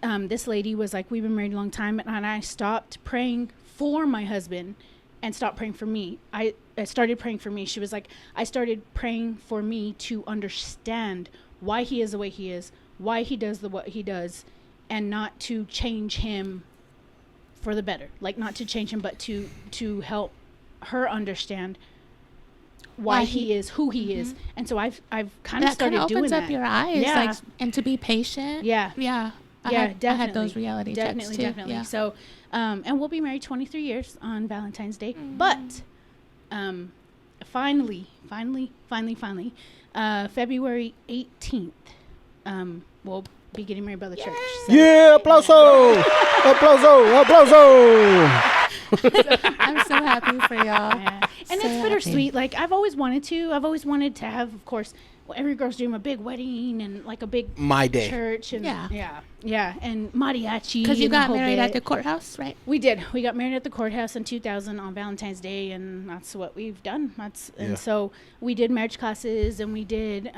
this lady was like, we've been married a long time, and I stopped praying for my husband and stopped praying for me. I started praying for me. She was like, I started praying for me to understand why he is the way he is, why he does what he does, and not to change him for the better. Like, not to change him, but to help her understand why he is who he is. And so I've kind of started doing that. That opens up your eyes, like, and to be patient. Yeah. I had those reality checks too. Definitely. Yeah. So, and we'll be married 23 years on Valentine's Day. But, finally, February 18th, we'll be getting married by the church. So. Yeah, aplauso, aplauso. I'm so happy for y'all. Yeah. And So it's bittersweet. Like, I've always wanted to have, of course, every girl's dream, a big wedding and like a big My day. church. And yeah, and mariachi. Because you and got the whole married bit. at the courthouse, right? We did. We got married at the courthouse in 2000 on Valentine's Day, and that's what we've done. And so we did marriage classes, and we did,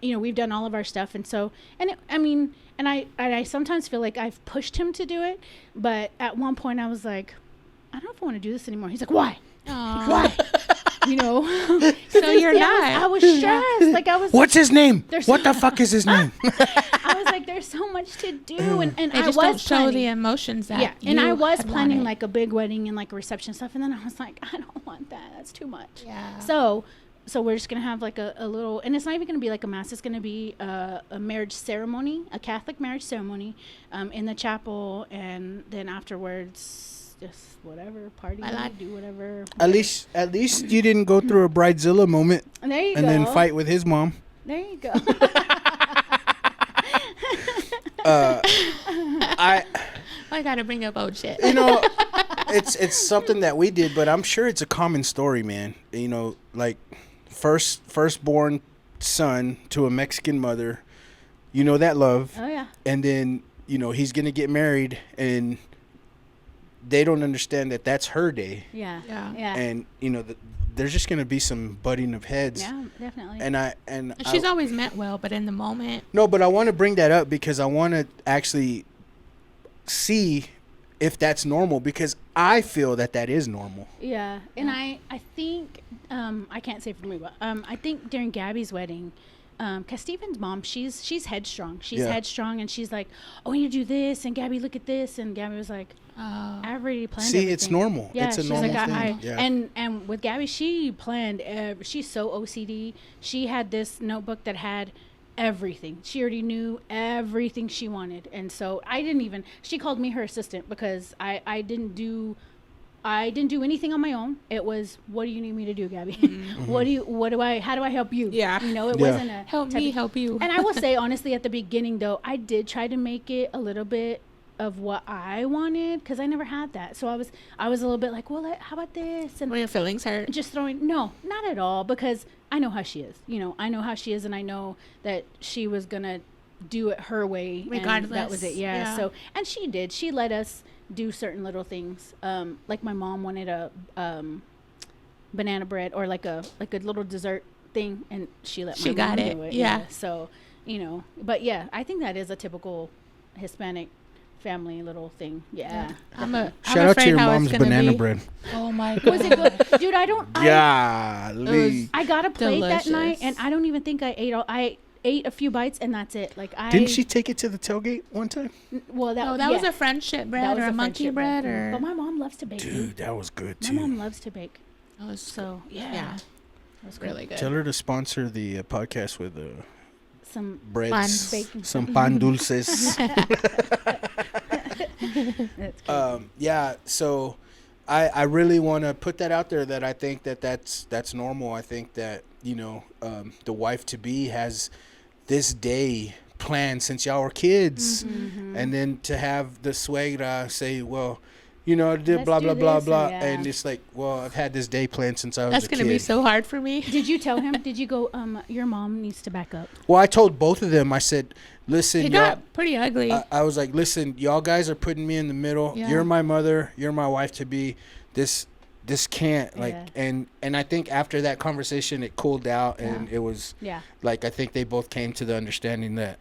we've done all of our stuff. And so, I sometimes feel like I've pushed him to do it, but at one point I was like, I don't know if I want to do this anymore. He's like, why? Aww. Why? So you're not. I was stressed. Like, I was. What's his name? There's- What the fuck is his name? I was like, there's so much to do, and They I just was don't show planning. the emotions that. Yeah, and I was had planning wanted. like a big wedding and like a reception stuff, and then I was like, I don't want that. That's too much. Yeah. So we're just gonna have like a little, and it's not even gonna be like a mass. It's gonna be a marriage ceremony, a Catholic marriage ceremony, in the chapel, and then afterwards, just whatever party, do whatever. At least you didn't go through a bridezilla moment And there you and go. then fight with his mom. There you go. I gotta bring up old shit. It's something that we did, but I'm sure it's a common story, man. Like firstborn son to a Mexican mother, that love. Oh yeah. And then, he's going to get married, and they don't understand that that's her day. Yeah. And, there's just going to be some butting of heads. Yeah, definitely. And She's always meant well, but in the moment. No, but I want to bring that up because I want to actually see if that's normal, because I feel that is normal. Yeah, and I think I can't say for me, but I think during Gabby's wedding, because Stephen's mom, she's headstrong. She's headstrong, and she's like, "Oh, you do this," and Gabby, look at this, and Gabby was like, "I've already planned." See, everything. it's normal. Yeah, it's a she's normal like, thing. And with Gabby, she planned. She's so OCD. She had this notebook that had everything. She already knew everything she wanted, and so she called me her assistant, because I didn't do anything on my own. It was, what do you need me to do, Gabby? Mm-hmm. How do I help you? Yeah. It wasn't a Help me help you. And I will say, honestly, at the beginning though, I did try to make it a little bit of what I wanted, because I never had that. So I was a little bit like, well, how about this? And Were your feelings hurt? just no, not at all, because I know how she is. I know how she is, and I know that she was gonna do it her way, regardless. And that was it. Yeah. So, and she did. She let us do certain little things. Like my mom wanted a banana bread, or like a little dessert thing, and she let my mom do it. Yeah. So, but yeah, I think that is a typical Hispanic family little thing. Yeah. Shout out to your mom's banana bread. Oh my god. Was it good? Dude, I got a plate that night, and I don't even think I ate all. I ate a few bites, and that's it. Like, didn't she take it to the tailgate one time? Well, that was a friendship bread, or a monkey bread, or. But my mom loves to bake. Dude, that was good too. My mom loves to bake. That was so yeah. That was really good. Tell her to sponsor the podcast with some breads, bacon. some pan dulces. Yeah, so I really want to put that out there, that I think that's normal. I think that the wife to be has this day planned since y'all were kids. And then to have the suegra say, well, you know, did blah, blah, blah, blah. And it's like, well, I've had this day planned since I was That's a kid. going to be so hard for me. Did you tell him? Did you go, your mom needs to back up? Well, I told both of them. I said, listen, It y'all. got pretty ugly. I was like, listen, y'all guys are putting me in the middle. Yeah. You're my mother. You're my wife to be. This can't, like, Yeah. and I think after that conversation, it cooled out, and it was, like, I think they both came to the understanding that,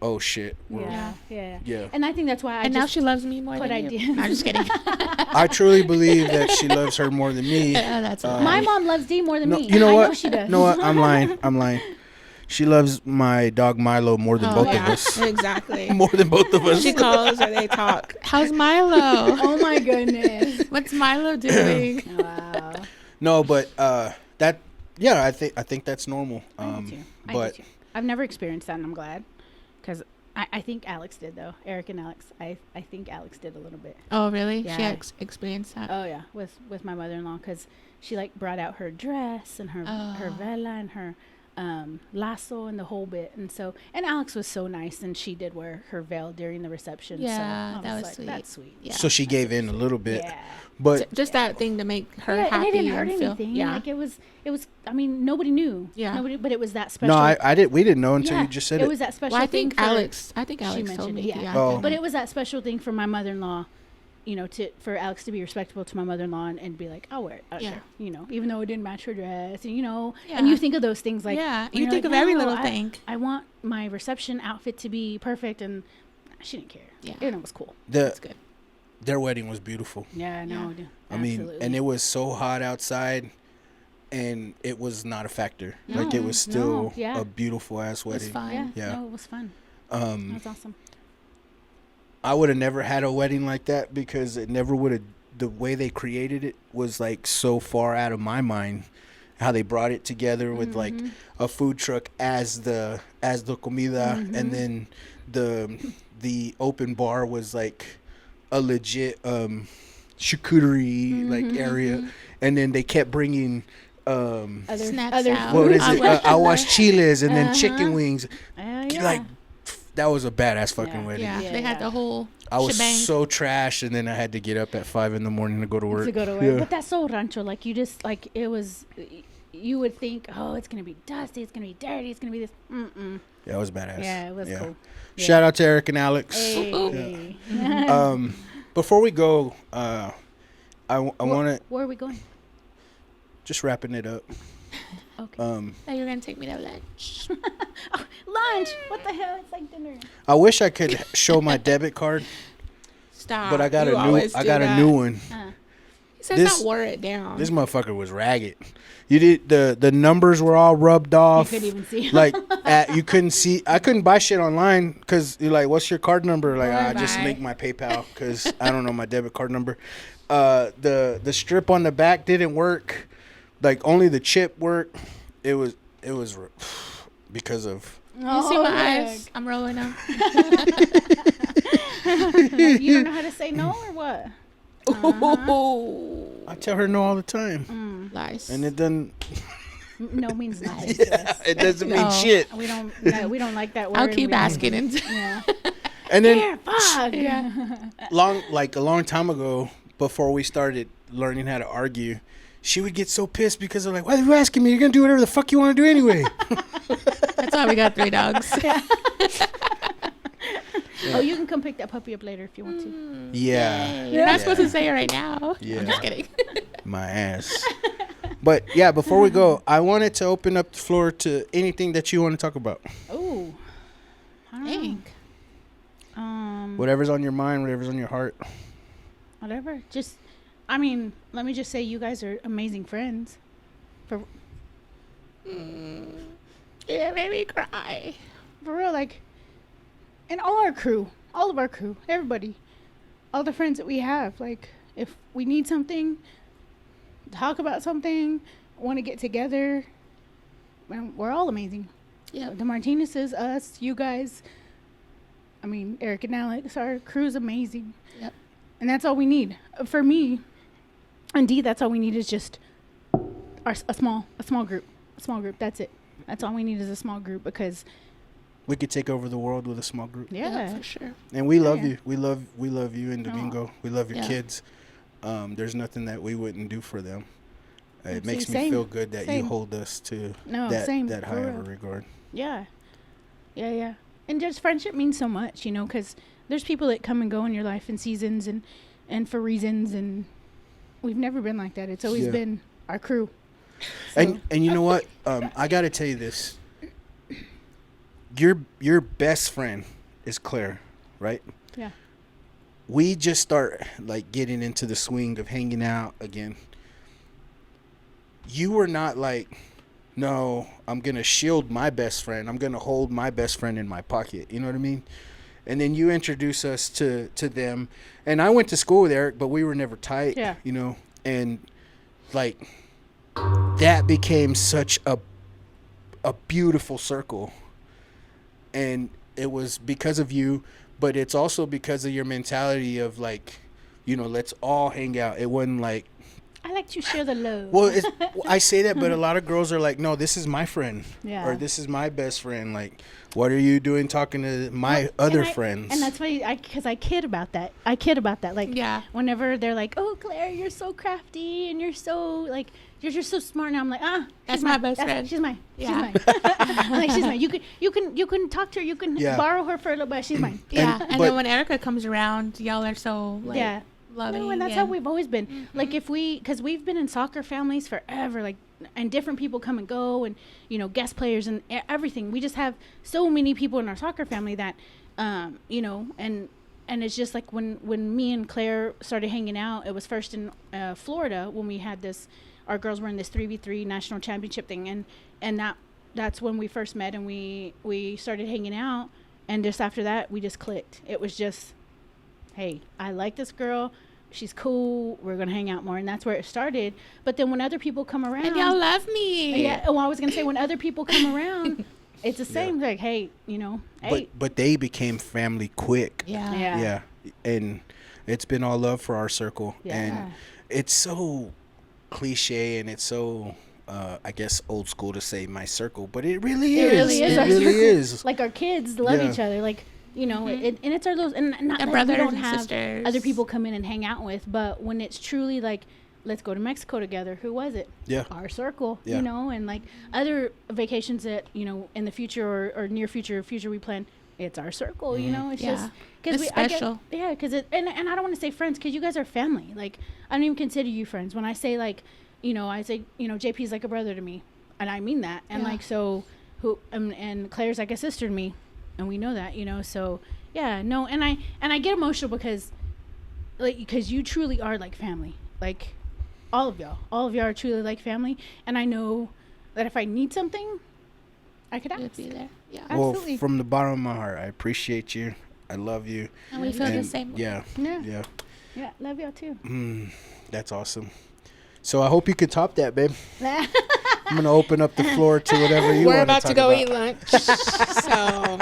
oh shit, Yeah. And I think that's why now she loves me more than you. No, I'm just kidding. I truly believe that she loves her more than me. That's my mom loves Dee more than me. You know what? I know she does. You know what? I'm lying. She loves my dog Milo more than both of us. Exactly. More than both of us. She calls or they talk. How's Milo? Oh my goodness. What's Milo doing? Wow. No, but that, yeah, I think that's normal. I do But too. I've never experienced that, and I'm glad, because I think Alex did, though. Eric and Alex. I think Alex did a little bit. Oh, really? Yeah. She experienced that? Oh yeah, with my mother-in-law, because she like brought out her dress and her vela and her lasso and the whole bit, and Alex was so nice, and she did wear her veil during the reception. Yeah, so that was like, sweet. That's sweet. Yeah. so she gave in a little bit. Yeah. But Just that thing to make her Yeah, happy and it didn't hurt and feel. anything. Yeah. Like it was. I mean, nobody knew. Yeah. But it was that special. no, we didn't know until Yeah, you just said it it. was that special Well, I thing think for, Alex she told mentioned me. it, yeah. Oh. But it was that special thing for my mother-in-law, you know, for Alex to be respectful to my mother-in-law and be like, I'll wear it. Yeah. Sure. You know, even though it didn't match her dress, and you know, Yeah. and you think of those things like, Yeah, when you you're think like, of every "No, little thing." I want my reception outfit to be perfect, and she didn't care. Yeah. And it was cool. That's good. Their wedding was beautiful. Yeah, no, I mean, and it was so hot outside, and it was not a factor. Like it was still a beautiful ass It was wedding. fun. Yeah, no, it was fun. That was awesome. I would have never had a wedding like that because it never would have. The way they created it was like so far out of my mind. How they brought it together with like a food truck as the comida, and then the open bar was like a legit charcuterie like area, and then they kept bringing Snacks out. what is it? Aguas chiles and then chicken wings. Yeah. Like that was a badass fucking wedding. Yeah, they had the whole I was shebang. so trashed, and then I had to get up at 5 a.m. to go to work. Yeah. But that's so rancho. Like you just like it was. You would think, oh, it's gonna be dusty, it's gonna be dirty, it's gonna be this. Yeah, it was badass. Yeah, it was cool. Yeah. Shout out to Eric and Alex. Hey. Before we go, I want to Where are we going? just wrapping it up. Okay. Now you're gonna take me to lunch. Lunch. What the hell? It's like dinner. I wish I could show my debit card, Stop. but I got You always do a that. new one. He says This- not wear it down. This motherfucker was ragged. You did the numbers were all rubbed off. You couldn't even see. Like you couldn't see. I couldn't buy shit online because you're like, "What's your card number?" Like, I just Bye. link my PayPal because I don't know my debit card number. The strip on the back didn't work. Like only the chip worked. It was because of. You see my eyes? I'm rolling them. You don't know how to say no or what? I tell her no all the time, Lies. Mm. and it doesn't. No means nice. It doesn't mean No. shit. We don't like that word. I'll keep We don't- asking and Yeah. And then Here, fuck. yeah. a long time ago, before we started learning how to argue, she would get so pissed because they're like, "Why are you asking me? You're gonna do whatever the fuck you want to do anyway." That's why we got 3 dogs. Oh, you can come pick that puppy up later if you want to. Yeah. You're not supposed to say it right now. Yeah. I'm just kidding. My ass. But yeah, before we go, I wanted to open up the floor to anything that you want to talk about. Oh. Dang. Whatever's on your mind, whatever's on your heart. Whatever. Just, I mean, let me just say you guys are amazing friends. It made me cry. For real, like, and all of our crew, everybody, all the friends that we have, like, if we need something, talk about something, want to get together, well, we're all amazing. Yeah. The Martinez's, us, you guys, I mean, Eric and Alex, our crew's amazing. Yep. And that's all we need. For me, and Dee, that's all we need is just a small group. A small group, that's it. That's all we need is a small group, because we could take over the world with a small group. Yeah. for sure. And we love Yeah. you. We love you and Domingo. We love your Yeah. kids. There's nothing that we wouldn't do for them. It See, makes me same. feel good that you Same. hold us to No, that same, that for high of a real. regard. Yeah. And just friendship means so much, you know, because there's people that come and go in your life in seasons and for reasons, and we've never been like that. It's always Yeah. been our crew. So, And you know what? I got to tell you this. Your best friend is Claire, right? yeah. We just start like getting into the swing of hanging out again. You were not like, no, I'm going to shield my best friend. I'm going to hold my best friend in my pocket. You know what I mean? And then you introduce us to them. And I went to school with Eric, but we were never tight, Yeah. you know? And like that became such a beautiful circle. And it was because of you, but it's also because of your mentality of like, you know, let's all hang out. It wasn't like, I like to share the love. well, I say that, but a lot of girls are like, no, this is my friend. Yeah. Or this is my best friend. Like, what are you doing talking to my other friends? And that's why because I kid about that. Like, Yeah. whenever they're like, "Oh, Claire, you're so crafty and you're so like you're just so smart," and I'm like, That's she's my mine. best friend. She's mine. Yeah. She's mine. I'm like, she's mine. You can talk to her. You can Yeah. borrow her for a little bit. She's mine. Yeah. And but- then when Erica comes around, y'all are so like Yeah. loving. No, and that's how we've always been. Like, because we've been in soccer families forever, like, and different people come and go, and you know, guest players and everything. We just have so many people in our soccer family that, you know, and it's just like when me and Claire started hanging out, it was first in Florida when we had this. Our girls were in this 3v3 national championship thing, and that's when we first met, and we started hanging out, and just after that we just clicked. It was just, hey, I like this girl. She's cool. We're going to hang out more. And that's where it started. But then when other people come around. And y'all love me. Yeah. Well, I was going to say, when other people come around, it's the same. Like, hey, you know, hey. But they became family quick. Yeah. Yeah. Yeah. And it's been all love for our circle. Yeah. And it's so cliche and it's so, I guess, old school to say my circle. But it really is. It really is. It our really circle. is. Like, our kids love Yeah. each other. Like, you know, and it's our little, and not And that brothers we don't and have sisters. other people come in and hang out with, but when it's truly like, let's go to Mexico together. Who was it? Yeah. Our circle, Yeah. you know, and like other vacations that, you know, in the future or near future we plan, it's our circle, you know, it's Yeah. just, because It's special. because it, and I don't want to say friends, because you guys are family. Like, I don't even consider you friends. When I say like, you know, I say, you know, JP's like a brother to me, and I mean that. And Yeah. like, so and Claire's like a sister to me, and we know that, you know, so yeah, no. And I get emotional because you truly are like family. Like, all of y'all are truly like family, and I know that if I need something, I could You'd ask. be there. Yeah. Absolutely. Well, from the bottom of my heart, I appreciate you. I love you. And we feel the And same way. yeah. Yeah. Yeah. Love y'all too. That's awesome. So I hope you could top that, babe. I'm gonna open up the floor to whatever you want We're about to go about. eat lunch. So,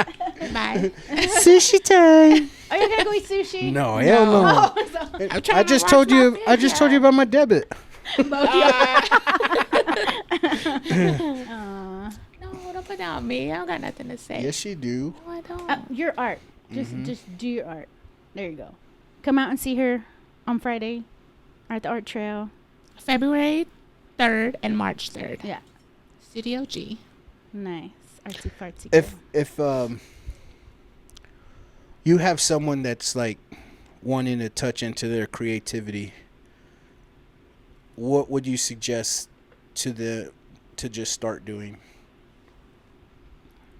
bye. Sushi time. Are you gonna go eat sushi? No, hell no. Oh, so- I'm trying I to just watch told my you. video. I just told you about my debit. No, don't put down me. I don't got nothing to say. Yes, you do. No, I don't. your art. Just do your art. There you go. Come out and see her on Friday at the art trail. February 3rd and March 3rd. Yeah. Studio G. Nice. Artsy fartsy. If you have someone that's like wanting to touch into their creativity, what would you suggest to just start doing?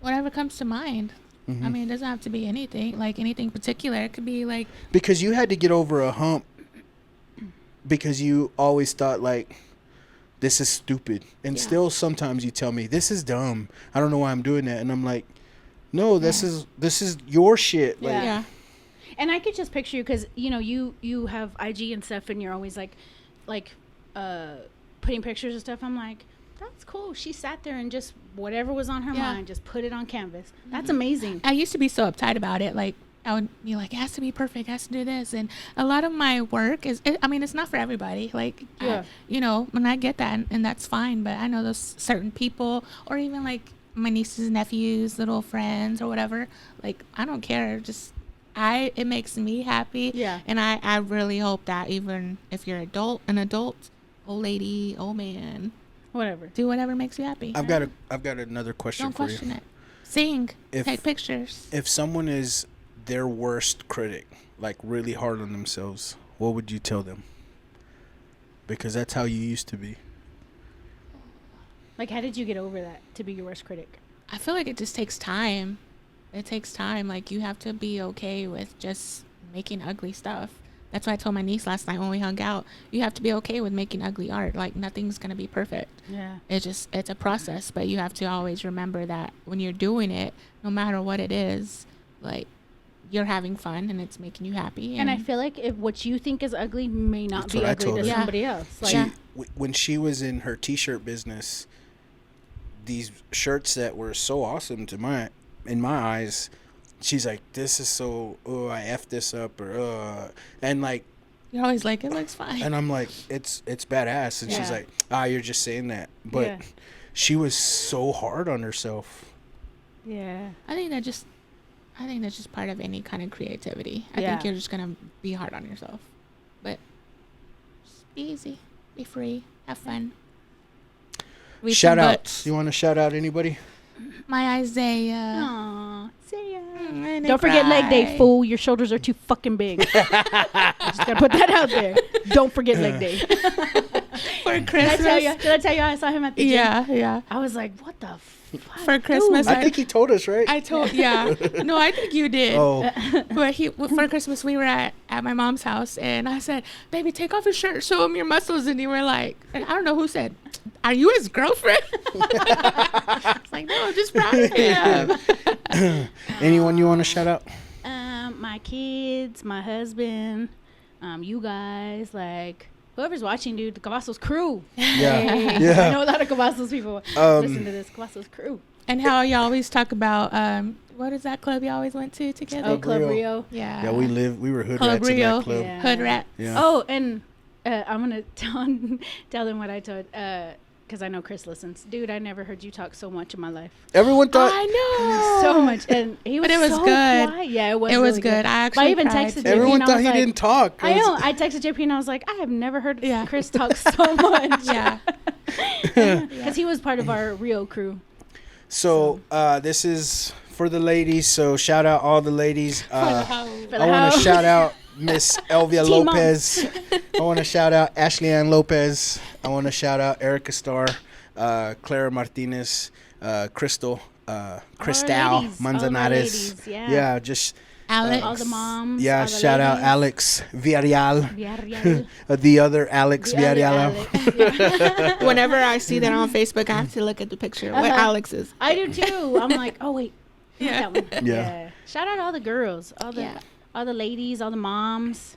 Whatever comes to mind. I mean, it doesn't have to be anything, like anything particular. It could be like, Because you had to get over a hump because you always thought like this is stupid, and still sometimes you tell me this is dumb. I don't know why I'm doing that, and I'm like, no, this is your shit. Like, Yeah. And I could just picture you, because you know you have IG and stuff, and you're always like putting pictures and stuff. I'm like, that's cool. She sat there and just whatever was on her mind, just put it on canvas. That's amazing. I used to be so uptight about it. Like, I would be like, it has to be perfect, it has to do this. And a lot of my work it's not for everybody. Like, Yeah. you know, and I get that, and that's fine. But I know those certain people, or even like my nieces, nephews, little friends, or whatever. Like, I don't care. Just it makes me happy. Yeah. And I really hope that even if you're an adult, old lady, old man, Whatever. do whatever makes you happy. I've got another question Don't for question you. it. Sing. If- Take pictures. If someone is their worst critic, like really hard on themselves, what would you tell them? Because that's how you used to be. Like, how did you get over that to be your worst critic? I feel like it just takes time. It takes time. Like, you have to be okay with just making ugly stuff. That's what I told my niece last night when we hung out. You have to be okay with making ugly art. Like, nothing's going to be perfect. Yeah. It's a process, but you have to always remember that when you're doing it, no matter what it is, like, you're having fun and it's making you happy. And I feel like if what you think is ugly may not That's be what I ugly told to her. somebody else. Like, Yeah. When she was in her t-shirt business, these shirts that were so awesome in my eyes, she's like, this is so, I effed this up, or and like, you're always like, it looks fine. and I'm like, it's badass, and she's Yeah. like, you're just saying that, but Yeah. she was so hard on herself. yeah. I think that's just part of any kind of creativity. I Yeah. think you're just gonna be hard on yourself, but just be easy, be free, have fun. Read Shout some outs. books. You want to shout out anybody? My Isaiah. Aw. See ya. And Don't forget leg day, cry. fool. Your shoulders are too fucking big. Just gotta put that out there. Don't forget leg day. For Did Christmas. I tell you I saw him at the gym? Yeah. I was like, what the fuck? For Christmas, I think he told us, right? I told, yeah. No, I think you did. Oh, But for Christmas, we were at my mom's house, and I said, baby, take off your shirt, show him your muscles. And you were like, and I don't know who said, are you his girlfriend? I was like, no, I'm just proud of him. anyone you want to shout out? My kids, my husband, you guys, like, whoever's watching, dude, the Cavazos crew. Yeah. Hey, Yeah. I know a lot of Cavazos people listen to this. Cavazos crew. And how you always talk about, what is that club you always went to together? Oh, Club Rio. Rio. Yeah. Yeah, we were hood Club rats in Rio. that club. Yeah. Hood rat. Yeah. Oh, and I'm going to tell them what I told, because I know Chris listens. Dude, I never heard you talk so much in my life. Everyone thought I know. So much. And he was But it was so good. quiet. Yeah, it was It was really good. I But I actually even cried texted too. JP everyone and I thought was he like, didn't talk. I know. I texted JP and I was like, I have never heard Yeah. Chris talk so much. Yeah. Because he was part of our Rio crew. So this is for the ladies. So shout out all the ladies. I For the want to house. shout out Miss Elvia Team Lopez. I want to shout out Ashley Ann Lopez. I want to shout out Erica Starr, Clara Martinez, Crystal, Cristal ladies. All Manzanares. my ladies, yeah. Just Alex. All the moms. yeah. all the Shout out ladies. Alex Villarreal, Villarreal. the other Alex The other Villarreal. Alex, yeah. Whenever I see that on Facebook, I have to look at the picture. What Uh-huh. Alex is. I do too. I'm like, oh wait, not Yeah. that one. Yeah. Shout out all the girls, all Yeah. the ladies, all the moms.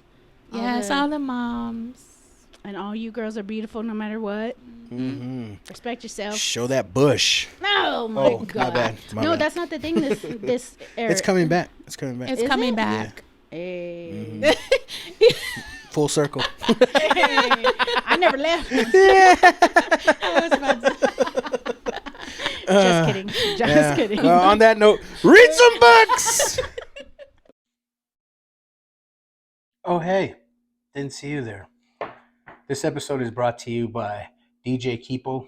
Yes, all the moms. And all you girls are beautiful no matter what. Mm-hmm. Respect yourself. Show that bush. Oh my Oh, my god. bad, my No, bad. that's not the thing. This era. It's coming back. It's coming back. It's Is coming it? back. Hey. Full circle. I never left. I was about to- Just kidding. Just Yeah. kidding. Well, on that note, read some books. Oh, hey. Didn't see you there. This episode is brought to you by DJ Kipo.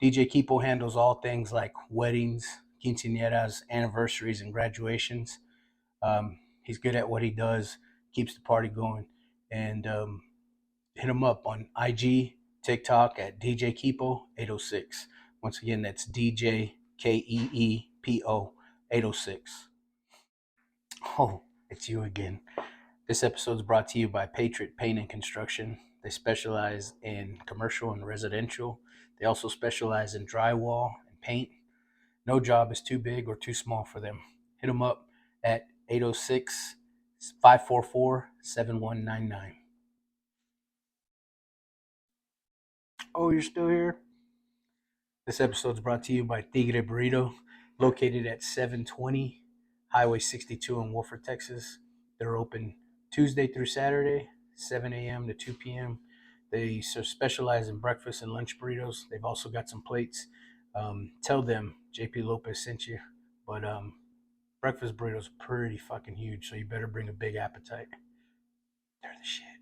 DJ Kipo handles all things like weddings, quinceañeras, anniversaries, and graduations. He's good at what he does, keeps the party going, and hit him up on IG, TikTok at DJ Keepo 806. Once again, that's DJ KEEPO 806. Oh, it's you again. This episode is brought to you by Patriot Paint and Construction. They specialize in commercial and residential. They also specialize in drywall and paint. No job is too big or too small for them. Hit them up at 806-544-7199. Oh, you're still here? This episode is brought to you by Tigre Burrito, located at 720 Highway 62 in Wolford, Texas. They're open Tuesday through Saturday, 7 a.m. to 2 p.m. They specialize in breakfast and lunch burritos. They've also got some plates. tell them JP Lopez sent you. But breakfast burritos pretty fucking huge, so you better bring a big appetite. They're the shit.